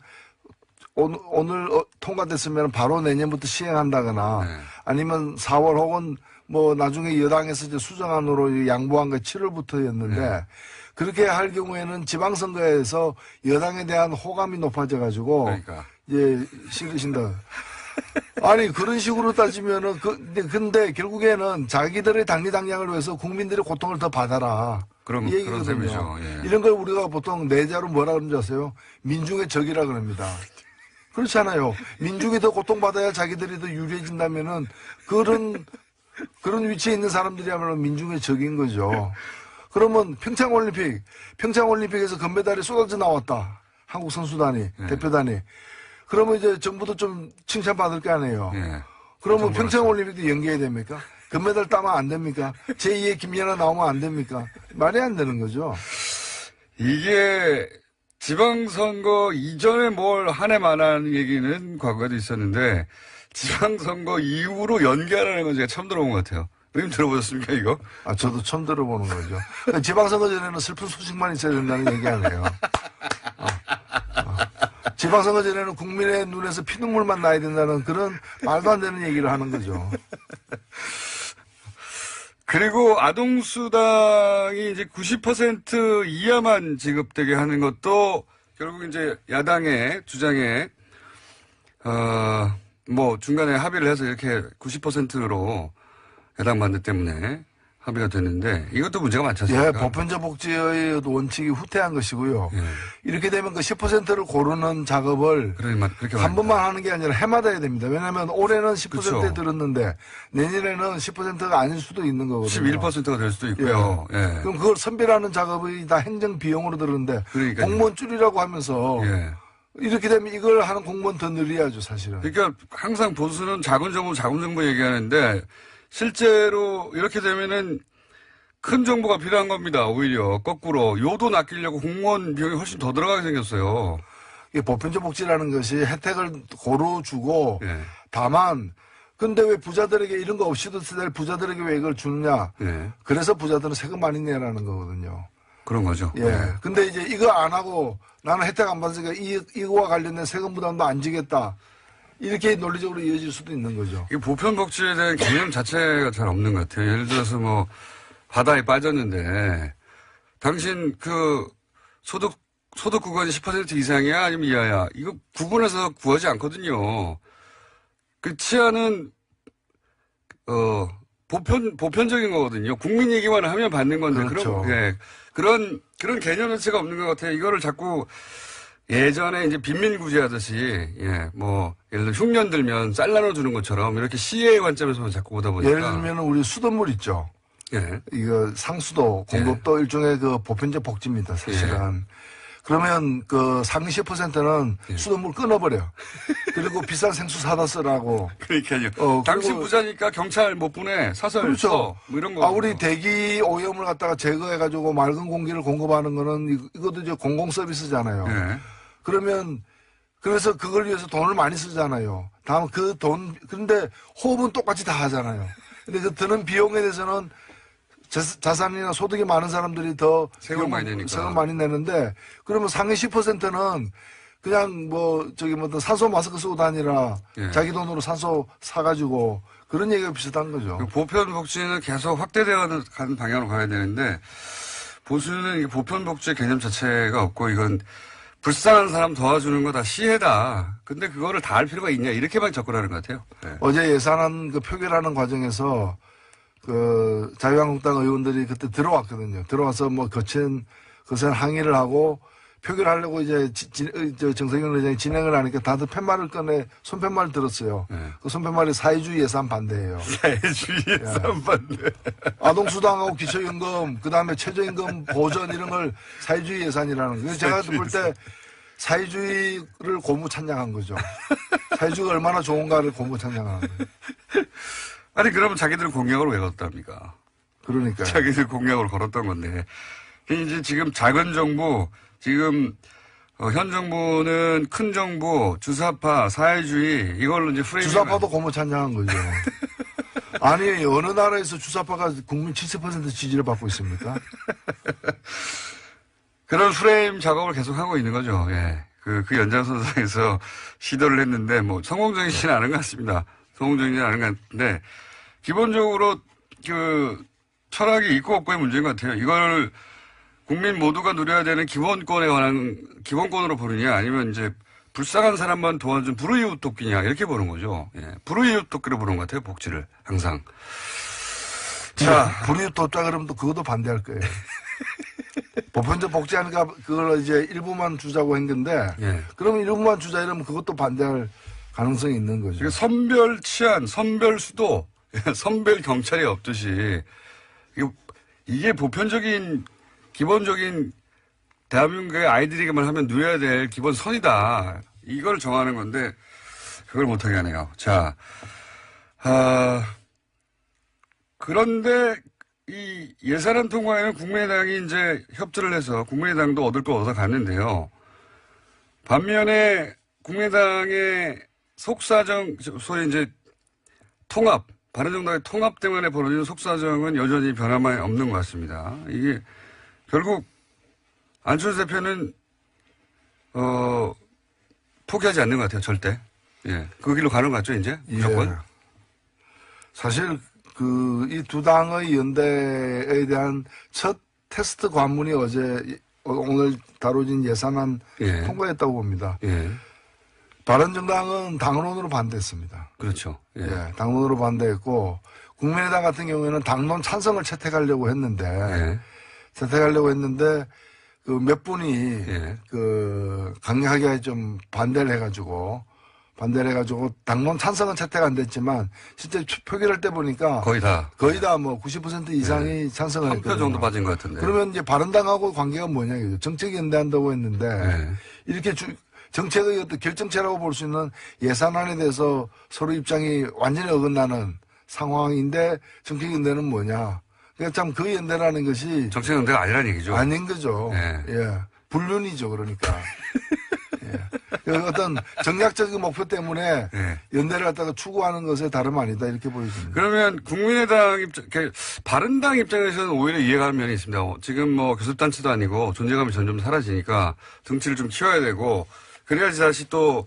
오늘 통과됐으면 바로 내년부터 시행한다거나 네. 아니면 4월 혹은 뭐 나중에 여당에서 이제 수정안으로 양보한 게 7월부터였는데 네. 그렇게 할 경우에는 지방선거에서 여당에 대한 호감이 높아져 가지고 그러니까. 이제 싫으신다. 아니 그런 식으로 따지면은 근데 결국에는 자기들의 당리당략을 위해서 국민들의 고통을 더 받아라. 그런 이 얘기거든요. 셈이죠. 예. 이런 걸 우리가 보통 내자로 뭐라 그러는지 아세요? 민중의 적이라 그럽니다. 그렇잖아요. 민중이 더 고통받아야 자기들이 더 유리해진다면은 그런 위치에 있는 사람들이야말로 민중의 적인 거죠. 그러면 평창올림픽에서 금메달이 쏟아져 나왔다. 한국 선수단이, 대표단이. 그러면 이제 정부도 좀 칭찬받을 거 아니에요. 예. 그러면 평창올림픽도 연기해야 됩니까? 금메달 따면 안 됩니까? 제2의 김연아 나오면 안 됩니까? 말이 안 되는 거죠. 이게 지방선거 이전에 뭘 한 해 만한 얘기는 과거에도 있었는데 지방선거 이후로 연기하라는 건 제가 처음 들어본 것 같아요. 의님 들어보셨습니까 이거? 저도 처음 들어보는 거죠. 그러니까 지방선거 전에는 슬픈 소식만 있어야 된다는 얘기 아니에요. 지방선거 전에는 국민의 눈에서 피눈물만 나야 된다는 그런 말도 안 되는 얘기를 하는 거죠. 그리고 아동수당이 이제 90% 이하만 지급되게 하는 것도 결국 이제 야당의 주장에, 뭐 중간에 합의를 해서 이렇게 90%로 야당 반대 때문에 합의가 됐는데 이것도 문제가 많지 않습니까? 예, 보편적 복지의 원칙이 후퇴한 것이고요. 예. 이렇게 되면 그 10%를 고르는 작업을 그렇게 한 번만 하는 게 아니라 해마다 해야 됩니다. 왜냐하면 올해는 10%에 그렇죠. 들었는데 내년에는 10%가 아닐 수도 있는 거거든요. 11%가 될 수도 있고요. 예. 그럼 그걸 선별하는 작업이 다 행정 비용으로 들었는데 그러니까요. 공무원 줄이라고 하면서 예. 이렇게 되면 이걸 하는 공무원 더 늘려야죠, 사실은. 그러니까 항상 보수는 자본 정부 얘기하는데 실제로 이렇게 되면은 큰 정부가 필요한 겁니다. 오히려 거꾸로 요돈 아끼려고 공무원 비용이 훨씬 더 들어가게 생겼어요. 이게 보편적 복지라는 것이 혜택을 고루 주고 예. 다만 근데 왜 부자들에게 이런 거 없이도 될 부자들에게 왜 이걸 주느냐. 예. 그래서 부자들은 세금 많이 내라는 거거든요. 그런 거죠. 예. 근데 이제 이거 안 하고 나는 혜택 안 받으니까 이거와 관련된 세금 부담도 안 지겠다. 이렇게 논리적으로 이어질 수도 있는 거죠. 이 보편복지에 대한 개념 자체가 잘 없는 것 같아요. 예를 들어서 뭐 바다에 빠졌는데 당신 그 소득 구간이 10% 이상이야 아니면 이하야 이거 구분해서 구하지 않거든요. 그 치안은 보편적인 거거든요. 국민 얘기만 하면 받는 건데 그렇죠. 그런 개념 자체가 없는 것 같아요. 이거를 자꾸 예전에 이제 빈민구제하듯이 뭐 예를 들어 흉년 들면 쌀 나눠주는 것처럼 이렇게 시의 관점에서만 자꾸 보다 보니까 예를 들면 우리 수돗물 있죠. 예. 이거 상수도 공급도 일종의 그 보편적 복지입니다, 사실은. 그러면 그 상위 10%는 수돗물 끊어버려. 그리고 비싼 생수 사다 쓰라고. 그러니까요. 당신 그리고 부자니까 경찰 못 보내. 사설 그렇죠. 써. 뭐 이런 거. 우리 대기 오염을 갖다가 제거해가지고 맑은 공기를 공급하는 거는 이것도 이제 공공 서비스잖아요. 예. 그러면 그래서 그걸 위해서 돈을 많이 쓰잖아요. 다음 그 돈, 그런데 호흡은 똑같이 다 하잖아요. 근데 그 드는 비용에 대해서는 자산이나 소득이 많은 사람들이 더 세금 많이 내니까. 세금 많이 내는데 그러면 상위 10%는 그냥 산소 마스크 쓰고 다니라 예. 자기 돈으로 산소 사가지고 그런 얘기가 비슷한 거죠. 그 보편복지는 계속 확대되어 가는 방향으로 가야 되는데 보수는 이 보편복지의 개념 자체가 없고 이건 불쌍한 사람 도와주는 거 다 시혜다. 근데 그거를 다 할 필요가 있냐 이렇게만 접근하는 것 같아요. 네. 어제 예산안 그 표결하는 과정에서 그 자유한국당 의원들이 그때 들어왔거든요. 들어와서 뭐 거센 항의를 하고 표결하려고 이제 정세균 의장이 진행을 하니까 다들 팻말을 꺼내 손팻말 들었어요. 네. 그 손팻말이 사회주의 예산 반대예요. 사회주의 예산 반대. 아동수당하고 기초연금, 그 다음에 최저임금 보전 이런 걸 사회주의 예산이라는 거예요. 제가 볼 때 사회주의를 고무 찬양한 거죠. 사회주의가 얼마나 좋은가를 고무 찬양하는 거예요. 아니 그러면 자기들은 공약으로 왜 걸었답니까? 그러니까요. 자기들 공약으로 걸었던 건데 이제 지금 작은 정부 지금 현 정부는 큰 정부 주사파 사회주의 이걸로 이제 프레임 주사파도 고무 찬양한 거죠. 아니 어느 나라에서 주사파가 국민 70% 지지를 받고 있습니까? 그런 프레임 작업을 계속 하고 있는 거죠. 예. 그 연장선상에서 시도를 했는데 뭐 성공적이지는 않은 것 같습니다. 성공적이지는 않은 것 같은데 기본적으로 그 철학이 있고 없고의 문제인 것 같아요. 이걸 국민 모두가 누려야 되는 기본권에 관한 기본권으로 보느냐 아니면 이제 불쌍한 사람만 도와준 불우이웃 돕기냐 이렇게 보는 거죠. 예. 불우이웃 돕기로 보는 것 같아요. 복지를 항상. 자, 불이웃 돕자 그러면 또 그것도 반대할 거예요. 보편적 복지하니까 그걸 이제 일부만 주자고 한 건데 예. 그러면 일부만 주자 이러면 그것도 반대할 가능성이 있는 거죠. 그러니까 선별 치안, 선별 수도, 선별 경찰이 없듯이 이게 보편적인 기본적인 대한민국의 아이들에게만 하면 누려야 될 기본 선이다. 이걸 정하는 건데 그걸 못하게 하네요. 자, 그런데 이 예산안 통과에는 국민의당이 이제 협조를 해서 국민의당도 얻을 거 얻어 갔는데요. 반면에 국민의당의 속사정, 소위 이제 통합, 바른정당의 통합 때문에 벌어지는 속사정은 여전히 변함이 없는 것 같습니다. 이게 결국 안철수 대표는 포기하지 않는 것 같아요. 절대. 예, 그 길로 가는 것 같죠, 이제 무조건. 예. 사실 이 두 당의 연대에 대한 첫 테스트 관문이 오늘 다뤄진 예산안 예. 통과했다고 봅니다. 예, 바른정당은 당론으로 반대했습니다. 그렇죠. 예. 예, 당론으로 반대했고 국민의당 같은 경우에는 당론 찬성을 채택하려고 했는데 예. 그 몇 분이 예. 그 강력하게 좀 반대를 해가지고 당론 찬성은 채택 안 됐지만 실제 표결할 때 보니까 거의 다 뭐 90% 이상이 찬성을 한 표 했거든요. 정도 빠진 것 같은데. 그러면 이제 바른당하고 관계가 뭐냐 이거죠. 정책 연대한다고 했는데 예. 이렇게 정책의 어떤 결정체라고 볼 수 있는 예산안에 대해서 서로 입장이 완전히 어긋나는 상황인데 정책 연대는 뭐냐. 그러니까 참 그 연대라는 것이 정책 연대가 아니라는 얘기죠. 아닌 거죠. 예. 예. 불륜이죠, 그러니까. 예. 그 어떤 정략적인 목표 때문에 예. 연대를 갖다가 추구하는 것에 다름 아니다, 이렇게 보여집니다. 그러면 국민의당 바른당 입장에서는 오히려 이해가 가는 면이 있습니다. 지금 뭐 교섭단체도 아니고 존재감이 점점 사라지니까 등치를 좀 키워야 되고 그래야지 다시 또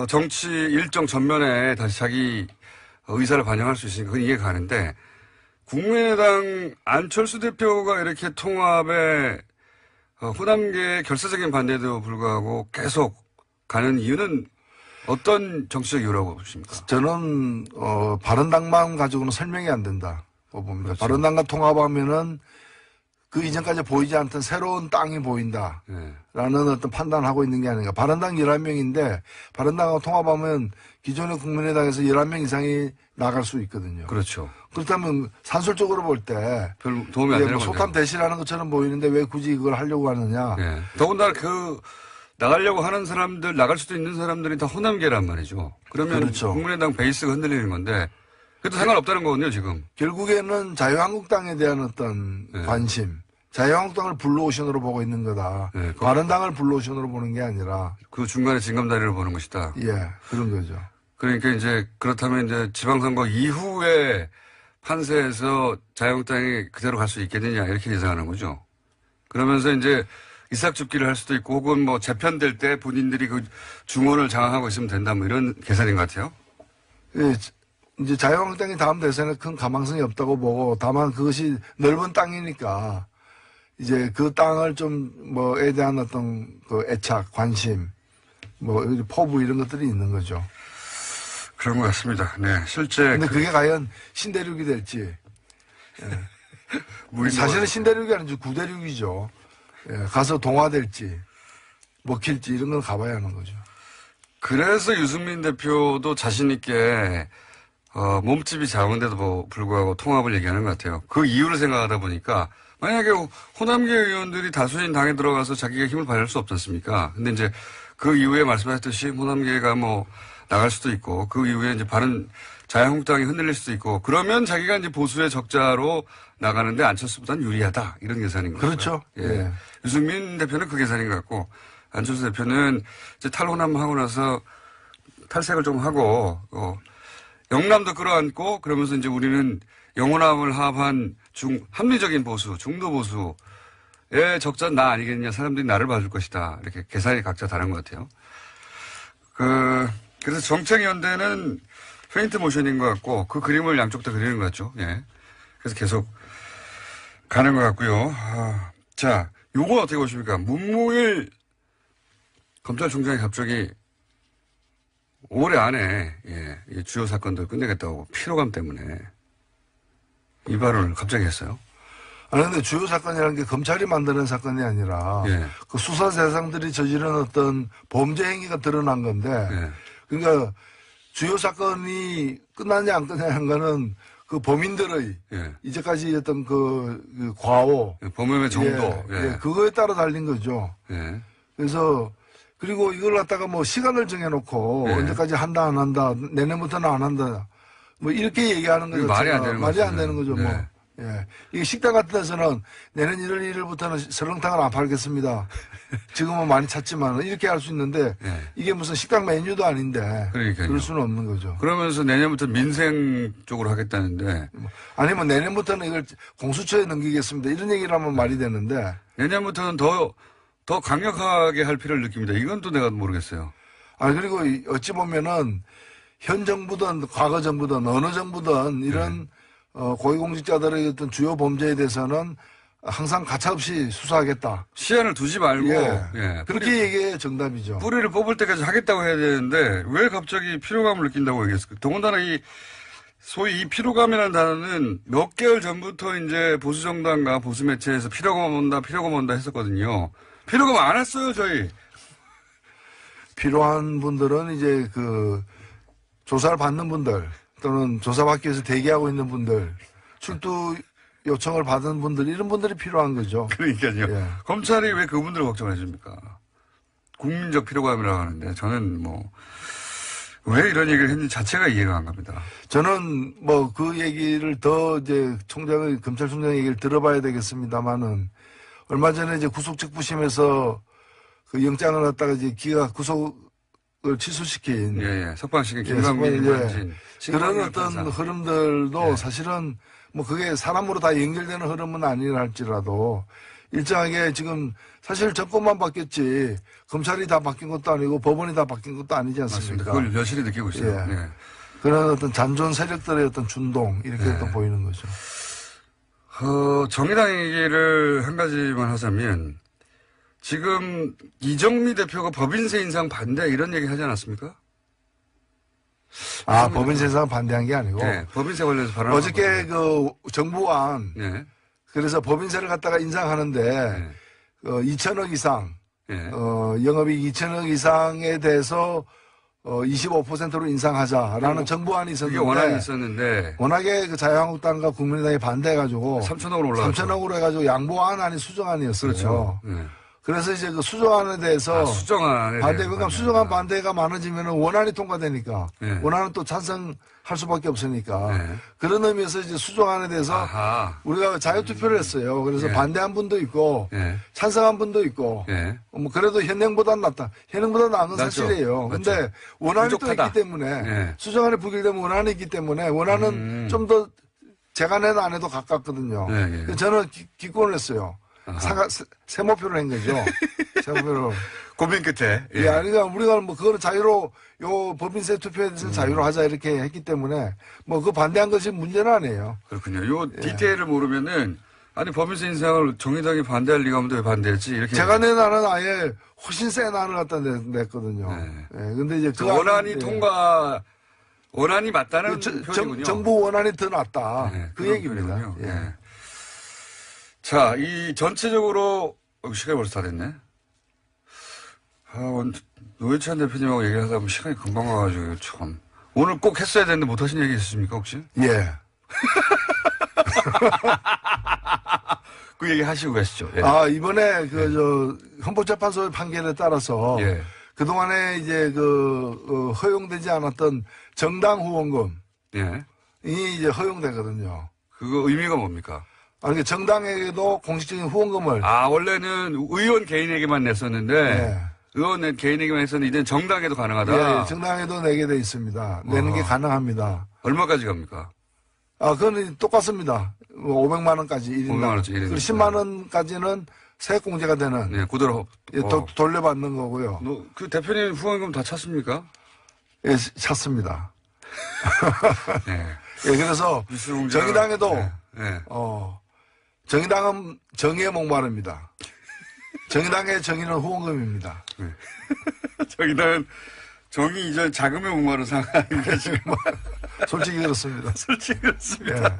정치 일정 전면에 다시 자기 의사를 반영할 수 있으니까 그건 이해가 가는데 국민의당 안철수 대표가 이렇게 통합에 호남계의 결사적인 반대에도 불구하고 계속 가는 이유는 어떤 정치적 이유라고 보십니까? 저는 바른당만 가지고는 설명이 안 된다고 봅니다. 그렇죠. 바른당과 통합하면은 그 이전까지 보이지 않던 새로운 땅이 보인다. 예. 라는 어떤 판단을 하고 있는 게 아닌가. 바른당 11명인데 바른당하고 통합하면 기존의 국민의당에서 11명 이상이 나갈 수 있거든요. 그렇죠. 그렇다면 산술적으로 볼 때 별 도움이 안 되는 건데. 소탐 대시라는 것처럼 보이는데 왜 굳이 그걸 하려고 하느냐. 예. 더군다나 나가려고 하는 사람들, 나갈 수도 있는 사람들이 다 호남계란 말이죠. 그러면 그렇죠. 국민의당 베이스가 흔들리는 건데, 그래도 상관없다는 거군요, 지금. 결국에는 자유한국당에 대한 어떤 네. 관심, 자유한국당을 블루오션으로 보고 있는 거다. 네, 바른당을 블루오션으로 보는 게 아니라, 그 중간에 징검다리를 보는 것이다. 예, 그런 거죠. 그러니까 이제 그렇다면 이제 지방선거 이후에 판세에서 자유한국당이 그대로 갈 수 있겠느냐, 이렇게 예상하는 거죠. 그러면서 이제 이삭줍기를 할 수도 있고, 혹은 뭐 재편될 때 본인들이 그 중원을 장악하고 있으면 된다, 뭐 이런 계산인 것 같아요. 예, 이제 자유한국당이 다음 대선에 큰 가망성이 없다고 보고, 다만 그것이 넓은 땅이니까, 이제 그 땅을 좀, 뭐에 대한 어떤 그 애착, 관심, 뭐, 포부 이런 것들이 있는 거죠. 그런 것 같습니다. 네, 실제. 근데 그게 과연 신대륙이 될지. 무인도가 사실은 신대륙이 아니죠. 구대륙이죠. 예, 가서 동화될지, 먹힐지 이런 건 가봐야 하는 거죠. 그래서 유승민 대표도 자신있게, 몸집이 작은데도 불구하고 통합을 얘기하는 것 같아요. 그 이유를 생각하다 보니까, 만약에 호남계 의원들이 다수인 당에 들어가서 자기가 힘을 발휘할 수 없지 않습니까? 근데 이제 그 이후에 말씀하셨듯이 호남계가 뭐 나갈 수도 있고, 그 이후에 이제 자유한국당이 흔들릴 수도 있고, 그러면 자기가 이제 보수의 적자로 나가는데 안철수보다는 유리하다. 이런 계산인 거죠. 그렇죠. 예. 예. 유승민 대표는 그 계산인 것 같고, 안철수 대표는 이제 탈호남하고 나서 탈색을 좀 하고, 영남도 끌어안고, 그러면서 이제 우리는 영호남을 합한 합리적인 보수, 중도 보수의 적자는 나 아니겠냐. 사람들이 나를 봐줄 것이다. 이렇게 계산이 각자 다른 것 같아요. 그래서 정책연대는 페인트 모션인 것 같고, 그 그림을 양쪽 다 그리는 것 같죠. 예. 그래서 계속 가는 것 같고요. 자, 요건 어떻게 보십니까? 문무일 검찰총장이 갑자기 올해 안에, 이 주요 사건들 끝내겠다고 피로감 때문에 이 발언을 갑자기 했어요. 아니, 근데 주요 사건이라는 게 검찰이 만드는 사건이 아니라, 예. 그 수사 대상들이 저지른 어떤 범죄 행위가 드러난 건데, 예. 그러니까 주요 사건이 끝났냐 안 끝났냐는 거는 그 범인들의 예. 이제까지 어떤 그 과오, 범행의 정도. 예, 그거에 따라 달린 거죠. 예. 그래서 그리고 이걸 갖다가 뭐 시간을 정해놓고 예. 언제까지 한다 안 한다 내년부터는 안 한다 뭐 이렇게 얘기하는 거죠. 말이 안 되는 말이 거죠. 안 되는 거죠. 네. 뭐. 예. 이게 식당 같은 데서는 내년 1월 1일부터는 설렁탕을 안 팔겠습니다. 지금은 많이 찾지만 이렇게 할 수 있는데 예. 이게 무슨 식당 메뉴도 아닌데 그러니까요. 그럴 수는 없는 거죠. 그러면서 내년부터 민생 쪽으로 하겠다는데 아니면 내년부터는 이걸 공수처에 넘기겠습니다. 이런 얘기를 하면 말이 되는데 내년부터는 더 강력하게 할 필요를 느낍니다. 이건 또 내가 모르겠어요. 그리고 어찌 보면은 현 정부든 과거 정부든 어느 정부든 이런 고위공직자들의 어떤 주요 범죄에 대해서는 항상 가차없이 수사하겠다. 시한을 두지 말고 예. 그렇게 얘기해 정답이죠. 뿌리를 뽑을 때까지 하겠다고 해야 되는데 왜 갑자기 피로감을 느낀다고 얘기했을까? 더군다나 소위 이 피로감이라는 단어는 몇 개월 전부터 이제 보수 정당과 보수 매체에서 피로감 온다 했었거든요. 피로감 안 했어요, 저희. 필요한 분들은 이제 그 조사를 받는 분들 또는 조사받기 위해서 대기하고 있는 분들 출두 요청을 받은 분들 이런 분들이 필요한 거죠. 그러니까요. 예. 검찰이 왜 그분들을 걱정해 줍니까? 국민적 피로감이라고 하는데 저는 왜 이런 얘기를 했는지 자체가 이해가 안 갑니다. 저는 뭐 그 얘기를 더 이제 검찰총장 얘기를 들어봐야 되겠습니다만은 얼마 전에 이제 구속특부심에서 그 영장을 갖다가 이제 기각 구속을 취소시킨 예. 석방시킨 김광민, 김관진. 그런 어떤 흐름들도 사실은 뭐 그게 사람으로 다 연결되는 흐름은 아니라 할지라도 일정하게 지금 사실 정권만 바뀌었지 검찰이 다 바뀐 것도 아니고 법원이 다 바뀐 것도 아니지 않습니까? 맞습니다. 그걸 여실히 느끼고 있어요. 예. 예. 그런 어떤 잔존 세력들의 어떤 준동 이렇게 또 보이는 거죠. 정의당 얘기를 한 가지만 하자면 지금 이정미 대표가 법인세 인상 반대 이런 얘기 하지 않았습니까? 법인세 인상 반대한 게 아니고 네, 법인세 관련해서 발언. 어저께 그 정부안 네. 그래서 법인세를 갖다가 인상하는데 2천억 이상 예. 영업이익 2천억 이상에 대해서 25%로 인상하자라는 정부안이 그게 원안이 있었는데 있었는데 워낙에 그 자유한국당과 국민의당이 반대해가지고 3천억으로 올라갔죠. 3천억으로 해가지고 양보안 아닌 수정안이었어요. 그렇죠. 예. 그래서 이제 그 수정안에 대해서 수정안에 반대, 대해서 그러니까 수정안 반대가 많아지면 원안이 통과되니까 네. 원안은 또 찬성할 수밖에 없으니까 네. 그런 의미에서 이제 수정안에 대해서 아하. 우리가 자유투표를 했어요. 그래서 예. 반대한 분도 있고 예. 찬성한 분도 있고 예. 뭐 그래도 현행보다는 낫다. 현행보다 나은 건 낫죠. 사실이에요. 낫죠. 근데 원안이 또 부족하다. 있기 때문에 예. 수정안이 부결되면 원안이 있기 때문에 원안은 좀 더 제가 낸 안에도 가깝거든요. 예, 예. 그래서 저는 기권을 했어요. 세모표를 한 거죠. 세모표를. 고민 끝에. 예, 아니, 그러니까 우리가 뭐 그거는 자유로, 요 법인세 투표에 대해서 자유로 하자 이렇게 했기 때문에 뭐 그 반대한 것이 문제는 아니에요. 그렇군요. 요 디테일을 모르면은 아니 법인세 인상을 정의당이 반대할 리가 없는데 왜 반대했지? 이렇게. 제가 낸 안은 아예 훨씬 센 안을 갖다 냈거든요. 네. 예, 근데 이제 그 원안이 안은, 통과, 원안이 맞다는 예, 표현이군요. 정부 원안이 더 낫다. 네, 그 그런 얘기입니다. 표현이군요. 예. 예. 자, 이 전체적으로 시간이 벌써 다 됐네. 노회찬 대표님하고 얘기를 하다 보면 시간이 금방 가가지고 참. 오늘 꼭 했어야 되는데 못 하신 얘기 있으십니까 혹시? 예. 그 얘기 하시고 가시죠. 예. 이번에 헌법재판소의 판결에 따라서 예. 그동안에 이제 허용되지 않았던 정당 후원금이 예. 이제 허용되거든요. 그거 의미가 뭡니까? 아니, 정당에게도 공식적인 후원금을. 원래는 의원 개인에게만 냈었는데, 예. 의원 개인에게만 했었는데, 이제는 정당에도 가능하다. 예, 정당에도 내게 돼 있습니다. 내는 게 가능합니다. 얼마까지 갑니까? 그건 똑같습니다. 500만 원까지 1인당. 500만 원짜리 그리고 1인당. 10만 원까지는 세액공제가 되는. 네, 그대로. 예, 돌려받는 거고요. 그 대표님 후원금 다 찼습니까? 예, 찾습니다. 네. 예, 그래서 뉴스공장. 정의당에도 네. 네. 정의당은 정의에 목마릅니다. 정의당의 정의는 후원금입니다. 저기는 정의 이전 자금에 목마른 상황인가 지금. 솔직히 그렇습니다. 솔직히 그렇습니다. 예.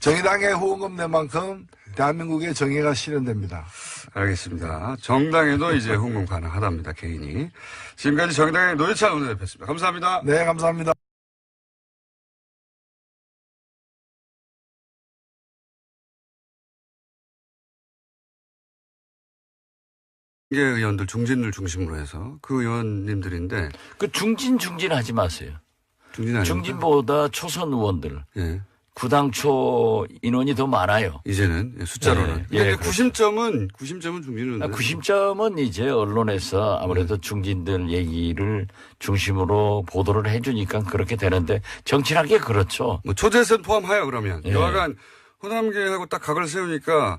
정의당의 후원금 낸 만큼 대한민국의 정의가 실현됩니다. 알겠습니다. 정당에도 이제 후원금 가능하답니다. 개인이. 지금까지 정의당의 노회찬 원내대표였습니다. 감사합니다. 네, 감사합니다. 개 의원들 중진을 중심으로 해서 그 의원님들인데 그 중진 하지 마세요. 중진 아닙니까? 중진보다 초선 의원들. 예. 구당초 인원이 더 많아요. 이제는 숫자로는. 예, 근데 그렇죠. 구심점은 중진은. 구심점은 이제 언론에서 아무래도 중진들 얘기를 중심으로 보도를 해주니까 그렇게 되는데 정치란 게 그렇죠. 뭐 초재선 포함하여 그러면 예. 여하간 호남계하고 딱 각을 세우니까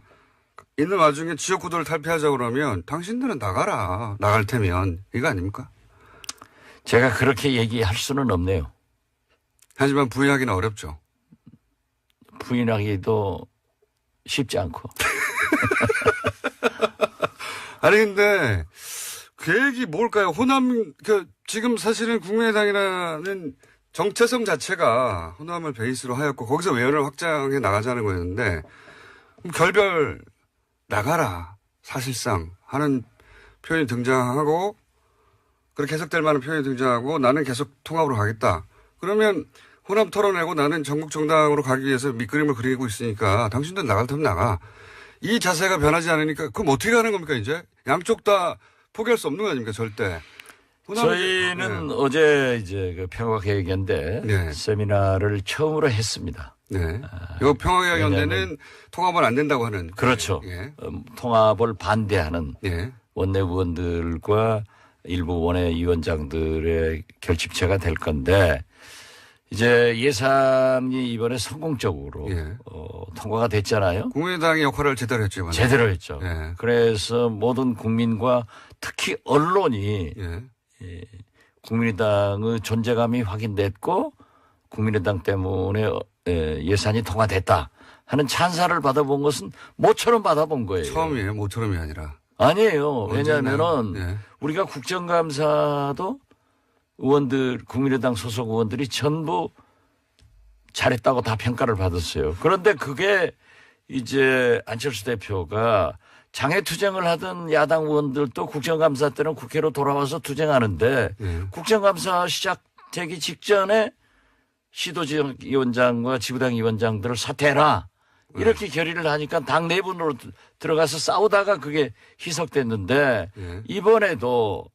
있는 와중에 지역구도를 탈피하자 그러면 당신들은 나갈 테면 이거 아닙니까? 제가 그렇게 얘기할 수는 없네요. 하지만 부인하기는 어렵죠. 부인하기도 쉽지 않고. 아니 근데 계획이 뭘까요? 지금 사실은 국민의당이라는 정체성 자체가 호남을 베이스로 하였고 거기서 외연을 확장해 나가자는 거였는데 그럼 결별 나가라 사실상 하는 표현이 등장하고 그렇게 해석될 만한 표현이 등장하고 나는 계속 통합으로 가겠다. 그러면 호남 털어내고 나는 전국 정당으로 가기 위해서 밑그림을 그리고 있으니까 당신들 나갈 테면 나가. 이 자세가 변하지 않으니까 그럼 어떻게 하는 겁니까 이제? 양쪽 다 포기할 수 없는 거 아닙니까 절대. 저희는 어제 이제 그 평화계획연대 네. 세미나를 처음으로 했습니다. 네. 이 평화계획연대는 통합은 안 된다고 하는. 그렇죠. 예. 통합을 반대하는 예. 원내 의원들과 일부 원외 위원장들의 결집체가 될 건데 이제 예산이 이번에 성공적으로 예. 통과가 됐잖아요. 국민의당의 역할을 제대로 했죠. 이번에. 제대로 했죠. 예. 그래서 모든 국민과 특히 언론이 예. 국민의당의 존재감이 확인됐고 국민의당 때문에 예산이 통과됐다 하는 찬사를 받아본 것은 모처럼 받아본 거예요. 처음이에요. 모처럼이 아니라. 아니에요. 언제나. 왜냐하면은 예. 우리가 국정감사도 의원들 국민의당 소속 의원들이 전부 잘했다고 다 평가를 받았어요. 그런데 그게 이제 안철수 대표가 장애 투쟁을 하던 야당 의원들도 국정감사 때는 국회로 돌아와서 투쟁하는데 국정감사 시작되기 직전에 시도지역위원장과 지구당 위원장들을 사퇴해라. 이렇게 결의를 하니까 당 내분으로 들어가서 싸우다가 그게 희석됐는데 이번에도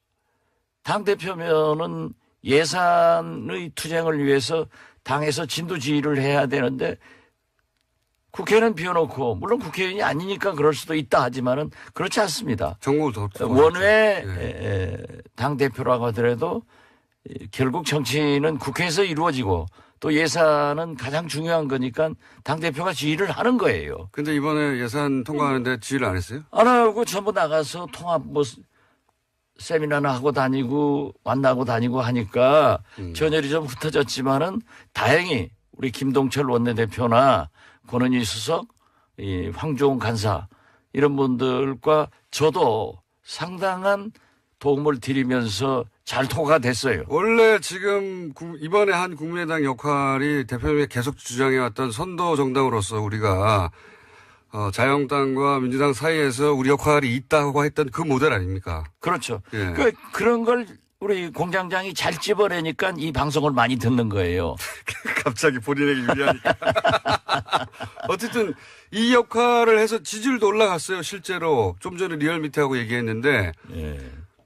당대표면은 예산의 투쟁을 위해서 당에서 진두지휘를 해야 되는데 국회는 비워놓고 물론 국회의원이 아니니까 그럴 수도 있다 하지만은 그렇지 않습니다. 정부 더 원외 당대표라고 하더라도 결국 정치는 국회에서 이루어지고 또 예산은 가장 중요한 거니까 당대표가 지휘를 하는 거예요. 근데 이번에 예산 통과하는데 지휘를 안 했어요? 안 하고 전부 나가서 통합 세미나나 하고 다니고 만나고 다니고 하니까 전열이 좀 흩어졌지만은 다행히 우리 김동철 원내대표나 권은희 수석, 이 황교안 간사 이런 분들과 저도 상당한 도움을 드리면서 잘 통과가 됐어요. 원래 지금 이번에 한 국민의당 역할이 대표님이 계속 주장해왔던 선도 정당으로서 우리가 자유한국당과 민주당 사이에서 우리 역할이 있다고 했던 그 모델 아닙니까? 그렇죠. 예. 그런 걸 우리 공장장이 잘 집어내니까 이 방송을 많이 듣는 거예요. 갑자기 본인에게 유리하니까. 어쨌든 이 역할을 해서 지지율도 올라갔어요. 실제로 좀 전에 리얼미터하고 얘기했는데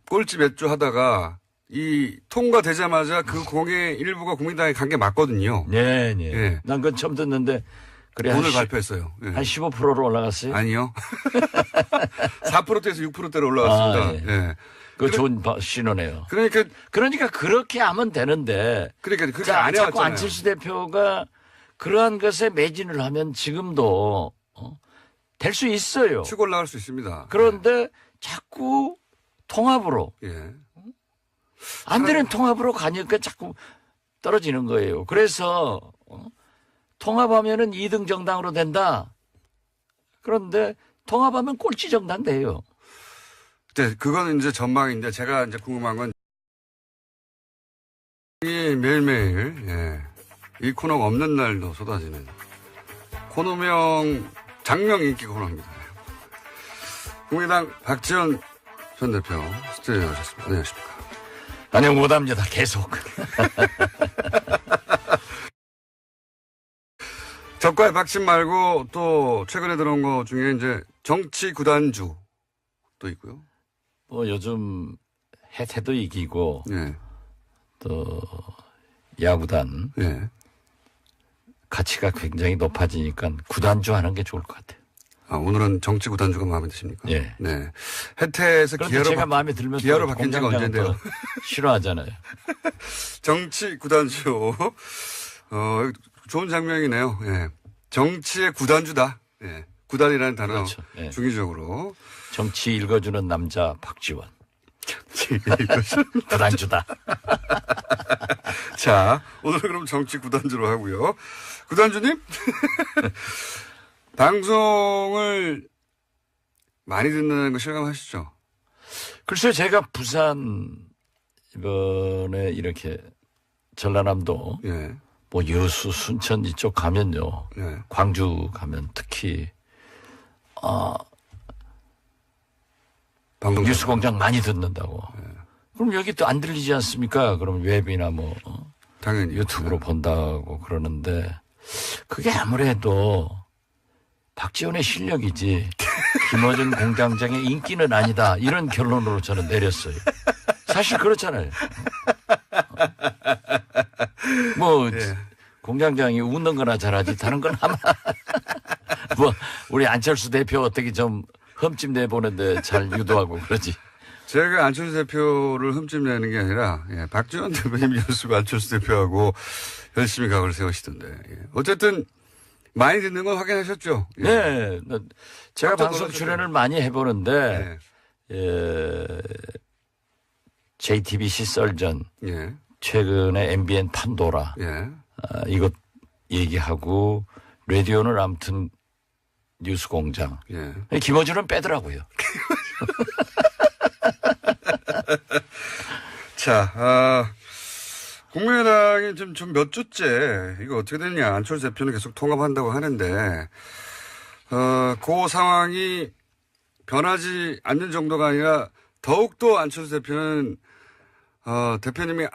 꼴찌 몇 주 하다가 이 통과되자마자 그 공의 일부가 국민당에 간 게 맞거든요. 네. 예. 난 그건 처음 듣는데 그래 오늘 발표했어요. 예. 한 15%로 올라갔어요? 아니요. 4%대에서 6%대로 올라왔습니다. 예. 그 좋은 신호네요. 그러니까 그렇게 하면 되는데. 그렇게 안 해왔잖아요. 자꾸 안철수 대표가 그러한 것에 매진을 하면 지금도 될 수 있어요. 치고 올라갈 수 있습니다. 그런데 자꾸 통합으로 안 되는 통합으로 가니까 자꾸 떨어지는 거예요. 그래서 통합하면은 2등 정당으로 된다. 그런데 통합하면 꼴찌 정당 돼요. 네, 그건 이제 전망인데 제가 이제 궁금한 건 이 매일매일 이 코너가 없는 날도 쏟아지는 코너명 장명 인기 코너입니다. 국민의당 박지원 전 대표 스튜디오에 오셨습니다. 안녕하십니까. 안녕 못합니다. 계속. 적과의 박심 말고 또 최근에 들어온 거 중에 이제 정치 구단주 또 있고요. 요즘 해태도 이기고 또 야구단 가치가 굉장히 높아지니까 구단주 하는 게 좋을 것 같아요. 오늘은 정치 구단주가 마음에 드십니까? 네. 해태에서 제가 마음에 들면 기아로 바뀐 지가 언젠데요. 싫어하잖아요. 정치 구단주. 좋은 장면이네요. 정치의 구단주다. 구단이라는 단어 그렇죠. 중의적으로. 정치 읽어주는 남자 박지원. 구단주다. 자, 오늘 그럼 정치 구단주로 하고요. 구단주님? 방송을 많이 듣는 거 실감하시죠? 글쎄요, 제가 부산 이번에 이렇게 전라남도 여수, 순천 이쪽 가면요. 광주 가면 특히 뉴스공장 많이 듣는다고. 그럼 여기 또 안 들리지 않습니까? 그럼 웹이나 당연히 유튜브로 본다고 그러는데 그게 아무래도 박지원의 실력이지 김어준 공장장의 인기는 아니다. 이런 결론으로 저는 내렸어요. 사실 그렇잖아요. 공장장이 웃는 거나 잘하지 다른 건 아마 우리 안철수 대표 어떻게 좀 흠집 내보는데 잘 유도하고 그러지. 제가 안철수 대표를 흠집 내는 게 아니라 박지원 대표님이 안철수 대표하고 열심히 각을 세우시던데. 어쨌든 많이 듣는 건 확인하셨죠? 네. 제가 방송 출연을 많이 해보는데 JTBC 썰전 최근에 MBN 판도라 이것 얘기하고 라디오는 아무튼 뉴스공장 김어준은 빼더라고요. 자, 국민의당이 좀 몇 주째 이거 어떻게 되냐. 안철수 대표는 계속 통합한다고 하는데 그 상황이 변하지 않는 정도가 아니라 더욱더 안철수 대표는 대표님이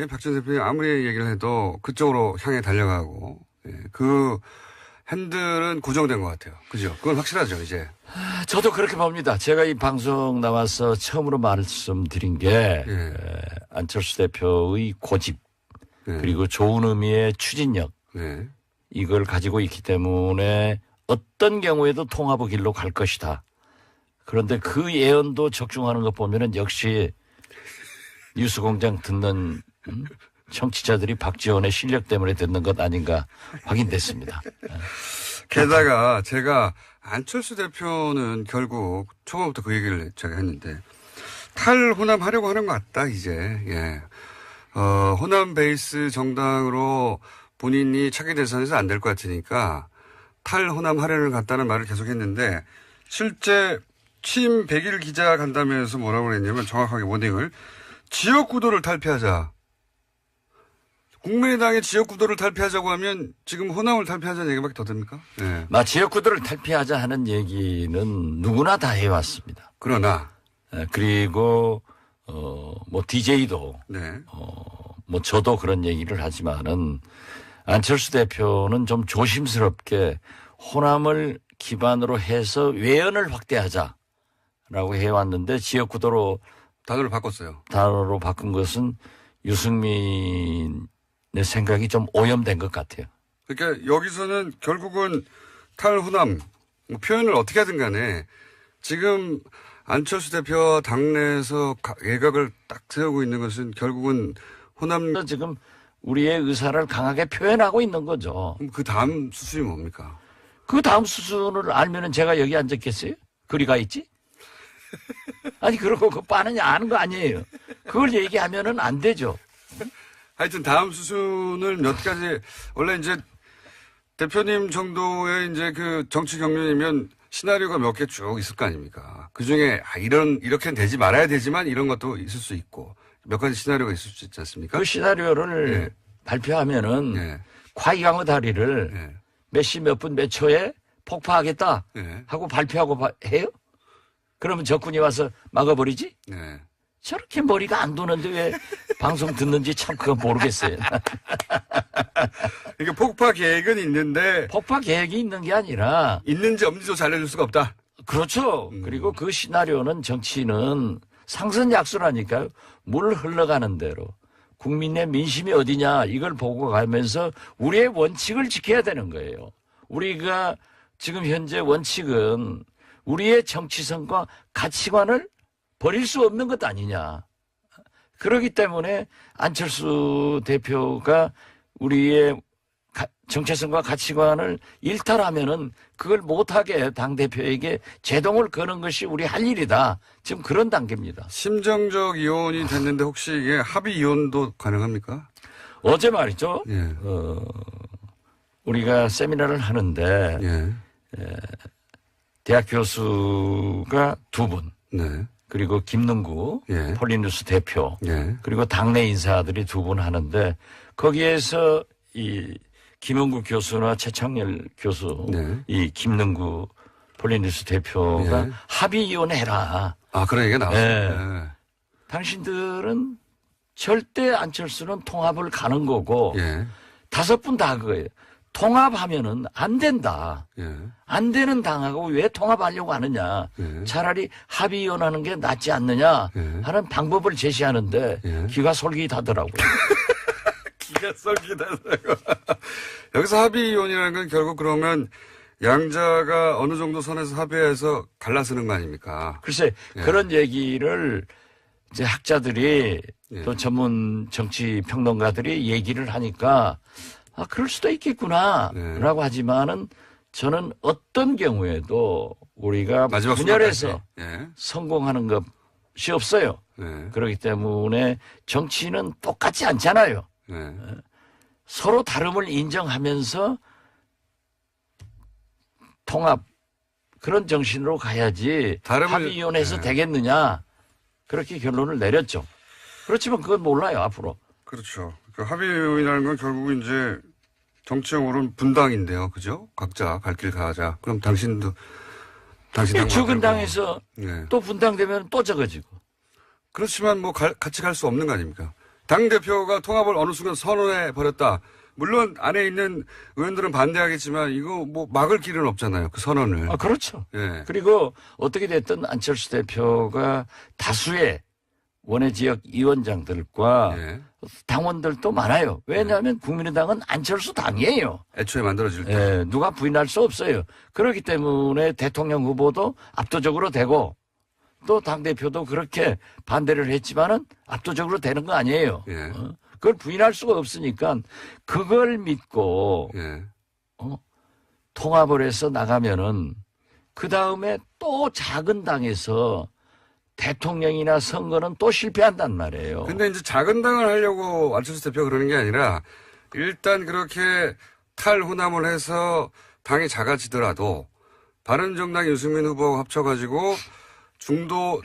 박 전 대표님이 아무리 얘기를 해도 그쪽으로 향해 달려가고, 예, 그 핸들은 고정된 것 같아요. 그죠? 그건 확실하죠, 이제. 저도 그렇게 봅니다. 제가 이 방송 나와서 처음으로 말씀드린 게 예. 안철수 대표의 고집 예. 그리고 좋은 의미의 추진력 예. 이걸 가지고 있기 때문에 어떤 경우에도 통합의 길로 갈 것이다. 그런데 그 예언도 적중하는 것 보면은 역시 뉴스공장 듣는 청취자들이 박지원의 실력 때문에 듣는 것 아닌가 확인됐습니다. 게다가 제가 안철수 대표는 결국 초반부터 그 얘기를 제가 했는데 탈호남하려고 하는 것 같다 이제. 예. 호남 베이스 정당으로 본인이 차기 대선에서 안 될 것 같으니까 탈호남 하려는 것 같다는 말을 계속했는데 실제 취임 100일 기자 간담회에서 뭐라고 그랬냐면 정확하게 워딩을 지역구도를 탈피하자. 국민의당의 지역구도를 탈피하자고 하면 지금 호남을 탈피하자는 얘기밖에 더 됩니까? 네. 지역구도를 탈피하자 하는 얘기는 누구나 다 해왔습니다. 그러나 그리고 뭐 DJ도 네. 뭐 저도 그런 얘기를 하지만은 안철수 대표는 좀 조심스럽게 호남을 기반으로 해서 외연을 확대하자라고 해왔는데 지역구도로 단어를 바꿨어요. 단어로 바꾼 것은 유승민의 생각이 좀 오염된 것 같아요. 그러니까 여기서는 결국은 탈호남 뭐 표현을 어떻게 하든 간에 지금 안철수 대표와 당내에서 예각을 딱 세우고 있는 것은 결국은 호남 지금 우리의 의사를 강하게 표현하고 있는 거죠. 그럼 그 다음 수순이 뭡니까? 그 다음 수순을 알면은 제가 여기 앉았겠어요? 그리 가 있지? 아니 그러고 그 빠느냐 아는 거 아니에요. 그걸 얘기하면은 안 되죠. 하여튼 다음 수순을 몇 가지 원래 이제 대표님 정도의 이제 그 정치 경륜이면 시나리오가 몇 개 쭉 있을 거 아닙니까? 그 중에 이렇게는 되지 말아야 되지만 이런 것도 있을 수 있고 몇 가지 시나리오가 있을 수 있지 않습니까? 그 시나리오를 네. 발표하면은 네. 과이강의 다리를 네. 몇 시 몇 분 몇 초에 폭파하겠다 네. 하고 발표하고 해요? 그러면 적군이 와서 막아버리지? 네. 저렇게 머리가 안 도는데 왜 방송 듣는지 참 그건 모르겠어요. 이게 폭파 계획은 있는데 폭파 계획이 있는 게 아니라 있는지 없는지도 잘 알려줄 수가 없다. 그렇죠. 그리고 그 시나리오는 정치는 상선약수라니까요. 물 흘러가는 대로 국민의 민심이 어디냐 이걸 보고 가면서 우리의 원칙을 지켜야 되는 거예요. 우리가 지금 현재 원칙은 우리의 정치성과 가치관을 버릴 수 없는 것 아니냐. 그렇기 때문에 안철수 대표가 우리의 정체성과 가치관을 일탈하면은 그걸 못하게 당대표에게 제동을 거는 것이 우리 할 일이다. 지금 그런 단계입니다. 심정적 이혼이 됐는데 혹시 이게 합의 이혼도 가능합니까? 어제 말이죠. 예. 우리가 세미나를 하는데 예. 대학 교수가 2분 네. 그리고 김능구 예. 폴리뉴스 대표 예. 그리고 당내 인사들이 2분 하는데 거기에서 이 김은구 교수나 최창렬 교수, 네. 이 김능구 폴리뉴스 대표가 예. 합의 이혼해라. 아, 그런 얘기가 나왔어요. 예. 예. 당신들은 절대 안철수는 통합을 가는 거고 예. 5분 다 그거예요. 통합하면은 안 된다. 예. 안 되는 당하고 왜 통합하려고 하느냐. 예. 차라리 합의 이혼하는 게 낫지 않느냐 예. 하는 방법을 제시하는데 예. 귀가 솔깃하더라고요. 기가 썰기다라고. 여기서 합의 이혼이라는 건 결국 그러면 양자가 어느 정도 선에서 합의해서 갈라서는 거 아닙니까? 글쎄 예. 그런 얘기를 이제 학자들이 예. 또 전문 정치 평론가들이 얘기를 하니까 아 그럴 수도 있겠구나라고 네. 하지만은 저는 어떤 경우에도 우리가 마지막 분열해서 순간까지. 예. 성공하는 것이 없어요. 네. 그렇기 때문에 정치는 똑같지 않잖아요. 네. 서로 다름을 인정하면서 통합 그런 정신으로 가야지 다름을- 합의위원회에서 네. 되겠느냐 그렇게 결론을 내렸죠. 그렇지만 그건 몰라요 앞으로. 그렇죠. 그 합의 이혼이라는 건 결국 이제 정치적으로는 분당인데요. 그죠? 각자 갈 길 가자. 그럼 당신도 당신 죽은 당에서 네. 또 분당되면 또 적어지고. 그렇지만 뭐 같이 갈 수 없는 거 아닙니까? 당대표가 통합을 어느 순간 선언해 버렸다. 물론 안에 있는 의원들은 반대하겠지만 이거 뭐 막을 길은 없잖아요. 그 선언을. 아, 그렇죠. 예. 그리고 어떻게 됐든 안철수 대표가 다수의 원외 지역 위원장들과 예. 당원들도 많아요. 왜냐하면 국민의당은 안철수 당이에요. 애초에 만들어질 때. 예, 누가 부인할 수 없어요. 그렇기 때문에 대통령 후보도 압도적으로 되고 또 당대표도 그렇게 반대를 했지만은 압도적으로 되는 거 아니에요. 예. 그걸 부인할 수가 없으니까 그걸 믿고 예. 통합을 해서 나가면은 그 다음에 또 작은 당에서 대통령이나 선거는 또 실패한단 말이에요. 근데 이제 작은 당을 하려고 안철수 대표가 그러는 게 아니라 일단 그렇게 탈호남을 해서 당이 작아지더라도 바른정당 유승민 후보가 합쳐가지고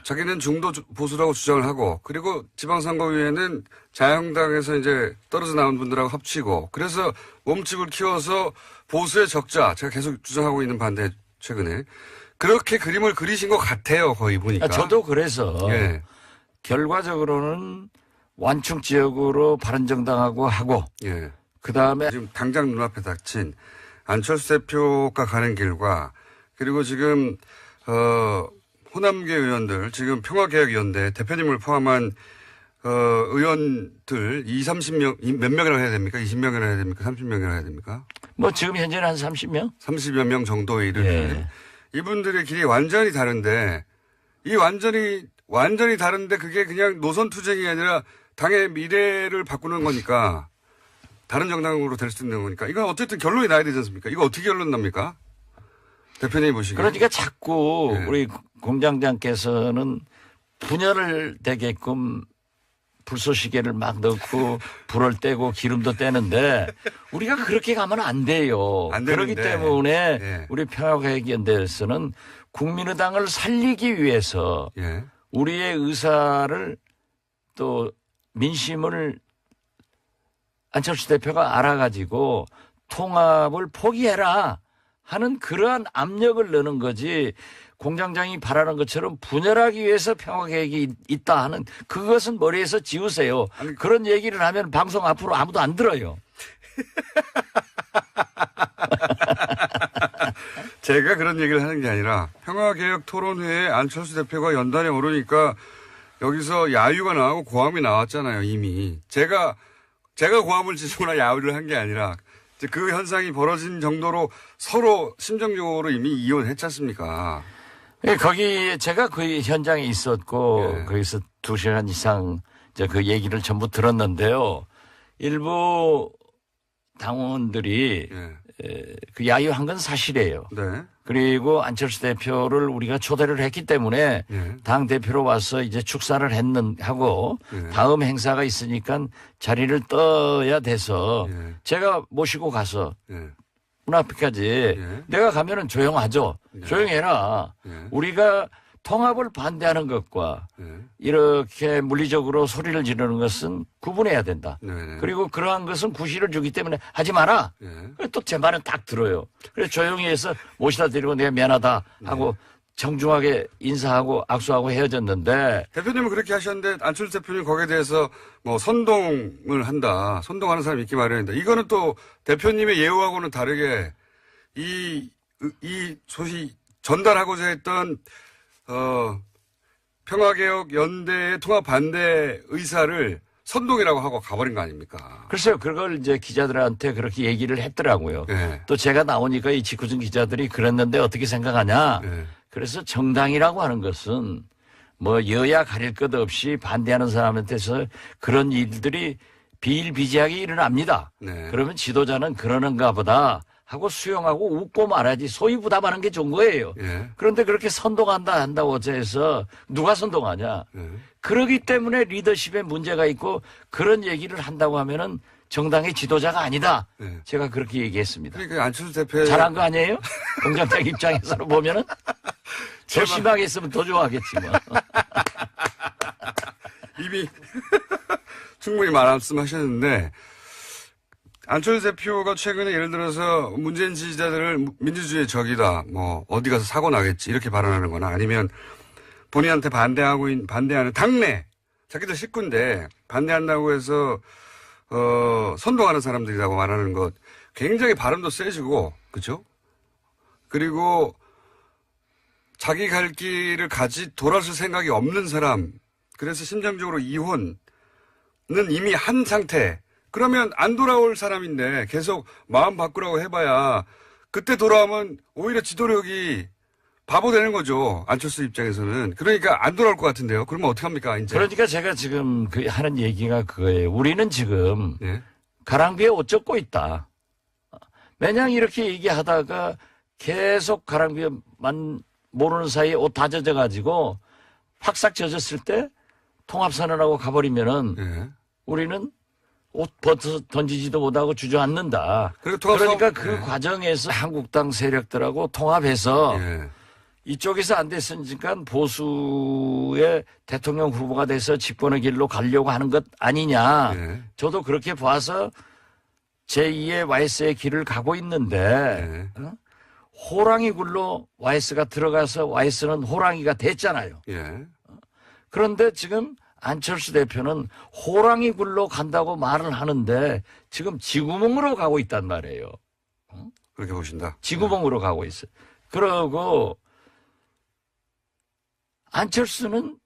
자기는 중도 보수라고 주장을 하고 그리고 지방선거위에는 자유한국당에서 이제 떨어져 나온 분들하고 합치고 그래서 몸집을 키워서 보수의 적자 제가 계속 주장하고 있는 반대 최근에 그렇게 그림을 그리신 것 같아요. 거의 보니까. 저도 그래서 예. 결과적으로는 완충 지역으로 바른정당하고 하고 예. 그다음에 지금 당장 눈앞에 닥친 안철수 대표가 가는 길과 그리고 지금 호남계 의원들 지금 평화개혁위원회 대표님을 포함한 의원들 30명 몇 명이라고 해야 됩니까? 20명이라고 해야 됩니까? 30명이라고 해야 됩니까? 뭐 지금 현재는 한 30명? 30여 명 정도에 이르는 예. 이분들의 길이 완전히 다른데 이 완전히 다른데 그게 그냥 노선 투쟁이 아니라 당의 미래를 바꾸는 거니까 다른 정당으로 될 수 있는 거니까 이건 어쨌든 결론이 나야 되지 않습니까? 이거 어떻게 결론 납니까? 대표님 보시기에. 그러니까 자꾸 예. 우리 공장장께서는 분열을 되게끔 불쏘시개를 막 넣고 불을 떼고 기름도 떼는데 우리가 그렇게 가면 안 돼요. 안 그렇기 되는데. 때문에 예. 우리 평화개혁연대에서는 국민의당을 살리기 위해서 예. 우리의 의사를 또 민심을 안철수 대표가 알아가지고 통합을 포기해라 하는 그러한 압력을 넣는 거지 공장장이 바라는 것처럼 분열하기 위해서 평화계획이 있다 하는 그것은 머리에서 지우세요. 아니, 그런 얘기를 하면 방송 앞으로 아무도 안 들어요. 제가 그런 얘기를 하는 게 아니라 평화개혁 토론회에 안철수 대표가 연단에 오르니까 여기서 야유가 나오고 고함이 나왔잖아요, 이미. 제가 고함을 지르거나 야유를 한 게 아니라 이제 그 현상이 벌어진 정도로 서로 심정적으로 이미 이혼했지 않습니까? 예, 거기 제가 그 현장에 있었고 예. 거기서 2시간 이상 이제 그 얘기를 전부 들었는데요. 일부 당원들이 예. 그 야유한 건 사실이에요. 네. 그리고 안철수 대표를 우리가 초대를 했기 때문에 예. 당 대표로 와서 이제 축사를 하고 예. 다음 행사가 있으니까 자리를 떠야 돼서 예. 제가 모시고 가서 예. 문 앞에까지 예. 내가 가면은 조용하죠. 조용해라. 예. 우리가 통합을 반대하는 것과 예. 이렇게 물리적으로 소리를 지르는 것은 구분해야 된다. 네. 그리고 그러한 것은 구실을 주기 때문에 하지 마라. 예. 또 제 말은 딱 들어요. 그래서 조용히 해서 모시다 드리고 내가 미안하다 하고 정중하게 인사하고 악수하고 헤어졌는데 대표님은 그렇게 하셨는데 안철수 대표님 거기에 대해서 뭐 선동을 한다. 선동하는 사람이 있기 마련이다. 이거는 또 대표님의 예우하고는 다르게 이 소위 전달하고자 했던 평화개혁 연대의 통합 반대 의사를 선동이라고 하고 가버린 거 아닙니까? 글쎄요. 그걸 이제 기자들한테 그렇게 얘기를 했더라고요. 예. 또 제가 나오니까 이 직구준 기자들이 그랬는데 어떻게 생각하냐. 예. 그래서 정당이라고 하는 것은 뭐 여야 가릴 것 없이 반대하는 사람한테서 그런 일들이 비일비재하게 일어납니다. 네. 그러면 지도자는 그러는가 보다 하고 수용하고 웃고 말하지 소위 부담하는 게 좋은 거예요. 예. 그런데 그렇게 한다고 해서 누가 선동하냐. 예. 그러기 때문에 리더십에 문제가 있고 그런 얘기를 한다고 하면은 정당의 지도자가 아니다. 예. 제가 그렇게 얘기했습니다. 그러니까 안철수 대표의 잘한 거 아니에요? 공장장 입장에서 보면은 더 심하게 했으면 더 좋아하겠지 뭐. 이미 충분히 말씀하셨는데 안철수 대표가 최근에 예를 들어서 문재인 지지자들을 민주주의의 적이다, 뭐, 어디 가서 사고 나겠지, 이렇게 발언하는 거나 아니면 본인한테 반대하는 당내, 자기들 식구인데 반대한다고 해서, 선동하는 사람들이라고 말하는 것 굉장히 발음도 세지고, 그죠? 그리고 자기 갈 길을 돌아설 생각이 없는 사람, 그래서 심정적으로 이혼은 이미 한 상태. 그러면 안 돌아올 사람인데 계속 마음 바꾸라고 해봐야 그때 돌아오면 오히려 지도력이 바보 되는 거죠. 안철수 입장에서는. 그러니까 안 돌아올 것 같은데요. 그러면 어떡합니까, 이제? 그러니까 제가 지금 하는 얘기가 그거예요. 우리는 지금 예. 가랑비에 옷 젖고 있다. 매년 이렇게 얘기하다가 계속 가랑비에만 모르는 사이에 옷 다 젖어가지고 확싹 젖었을 때 통합선언하고 가버리면은 예. 우리는 옷 벗어 던지지도 못하고 주저앉는다. 그리고 그러니까 그 예. 과정에서 한국당 세력들하고 통합해서 예. 이쪽에서 안 됐으니까 보수의 대통령 후보가 돼서 집권의 길로 가려고 하는 것 아니냐. 예. 저도 그렇게 봐서 제2의 YS의 길을 가고 있는데 예. 호랑이 굴로 YS가 들어가서 YS는 호랑이가 됐잖아요. 예. 그런데 지금 안철수 대표는 호랑이 굴로 간다고 말을 하는데 지금 지구멍으로 가고 있단 말이에요. 그렇게 보신다. 지구멍으로 가고 있어요. 그러고 안철수는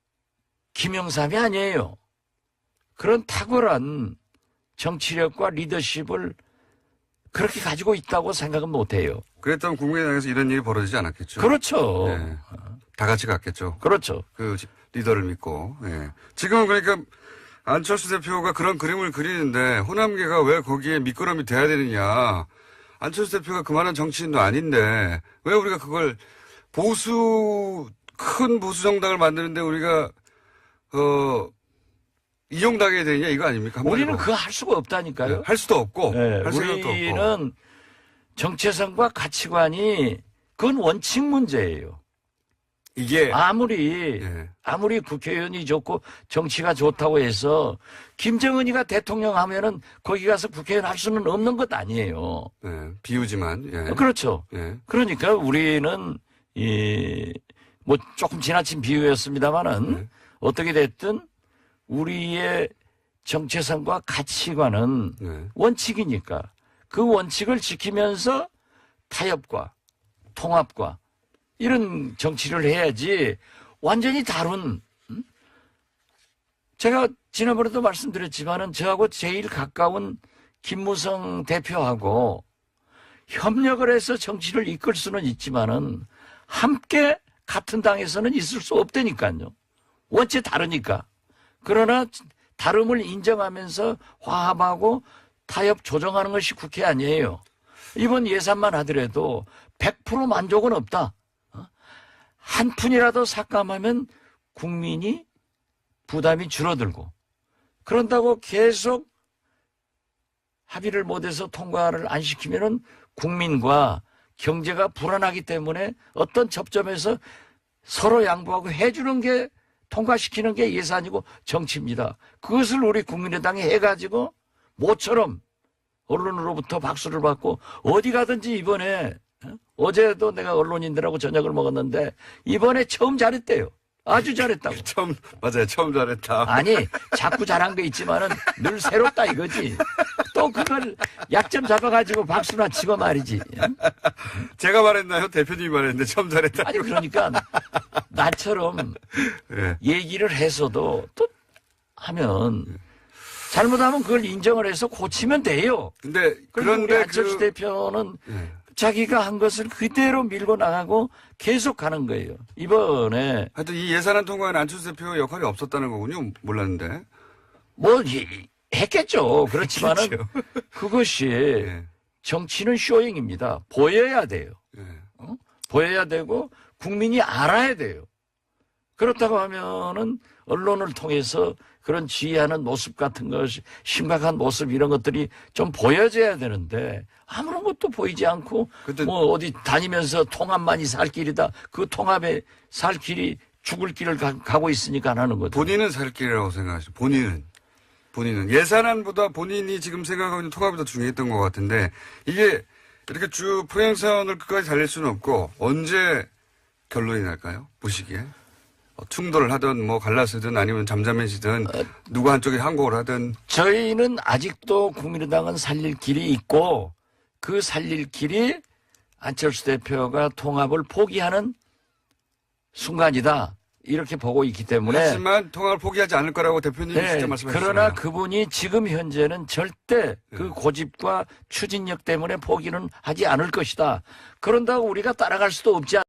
김영삼이 아니에요. 그런 탁월한 정치력과 리더십을 그렇게 가지고 있다고 생각은 못해요. 그랬다면 국민의당에서 이런 일이 벌어지지 않았겠죠. 그렇죠. 예. 다 같이 갔겠죠. 그렇죠. 그 리더를 믿고. 예. 지금은 그러니까 안철수 대표가 그런 그림을 그리는데 호남계가 왜 거기에 미끄럼이 돼야 되느냐. 안철수 대표가 그만한 정치인도 아닌데 왜 우리가 그걸 큰 보수 정당을 만드는데 우리가 이용당해야 되느냐 이거 아닙니까? 우리는 그거 할 수가 없다니까요. 네, 할 수도 없고 네, 할 생각도 없고. 우리는 정체성과 가치관이 그건 원칙 문제예요. 이게 아무리 국회의원이 좋고 정치가 좋다고 해서 김정은이가 대통령 하면은 거기 가서 국회의원 할 수는 없는 것 아니에요. 네, 비우지만. 예. 그렇죠. 예. 그러니까 우리는 뭐 조금 지나친 비유였습니다만은 어떻게 됐든 우리의 정체성과 가치관은 원칙이니까 그 원칙을 지키면서 타협과 통합과 이런 정치를 해야지 완전히 다른 제가 지난번에도 말씀드렸지만은 저하고 제일 가까운 김무성 대표하고 협력을 해서 정치를 이끌 수는 있지만은 함께 같은 당에서는 있을 수 없다니까요. 원체 다르니까. 그러나 다름을 인정하면서 화합하고 타협 조정하는 것이 국회 아니에요. 이번 예산만 하더라도 100% 만족은 없다. 한 푼이라도 삭감하면 국민이 부담이 줄어들고 그런다고 계속 합의를 못해서 통과를 안 시키면은 국민과 경제가 불안하기 때문에 어떤 접점에서 서로 양보하고 해주는 게 통과시키는 게 예산이고 정치입니다. 그것을 우리 국민의당이 해가지고 모처럼 언론으로부터 박수를 받고 어디 가든지 이번에 어제도 내가 언론인들하고 저녁을 먹었는데 이번에 처음 잘했대요. 아주 잘했다고. 맞아요. 처음 잘했다. 아니 자꾸 잘한 거 있지만은 늘 새롭다 이거지. 또 그걸 약점 잡아가지고 박수나 치고 말이지. 제가 말했나요? 대표님이 말했는데 처음 잘했다. 아니 그러니까 나처럼 예. 얘기를 해서도 또 하면 잘못하면 그걸 인정을 해서 고치면 돼요. 근데 그런데 우리 그런데 안철수 대표는 자기가 한 것을 그대로 밀고 나가고 계속 가는 거예요. 이번에 하여튼 이 예산안 통과에는 안철수 대표 역할이 없었다는 거군요. 몰랐는데. 뭐 했겠죠. 그렇지만은 했겠죠. 그것이 예. 정치는 쇼잉입니다. 보여야 돼요. 예. 보여야 되고 국민이 알아야 돼요. 그렇다고 하면은 언론을 통해서 그런 지휘하는 모습 같은 것이 심각한 모습 이런 것들이 좀 보여져야 되는데 아무런 것도 보이지 않고 뭐 어디 다니면서 통합만이 살 길이다. 그 통합에 살 길이 죽을 길을 가고 있으니까 안 하는 거죠. 본인은 살 길이라고 생각하시죠. 본인은 본인은. 예산안보다 본인이 지금 생각하고 있는 통합이 더 중요했던 것 같은데 이게 이렇게 쭉 평행선을 끝까지 달릴 수는 없고 언제 결론이 날까요? 보시기에. 충돌을 하든 뭐 갈라서든 아니면 잠잠해지든 누구 한쪽이 항복을 하든. 저희는 아직도 국민의당은 살릴 길이 있고 그 살릴 길이 안철수 대표가 통합을 포기하는 순간이다. 이렇게 보고 있기 때문에. 하지만 통합을 포기하지 않을 거라고 대표님이 네, 직접 말씀하셨잖아요. 그러나 그분이 지금 현재는 절대 그 고집과 추진력 때문에 포기는 하지 않을 것이다. 그런다고 우리가 따라갈 수도 없지 않습니까?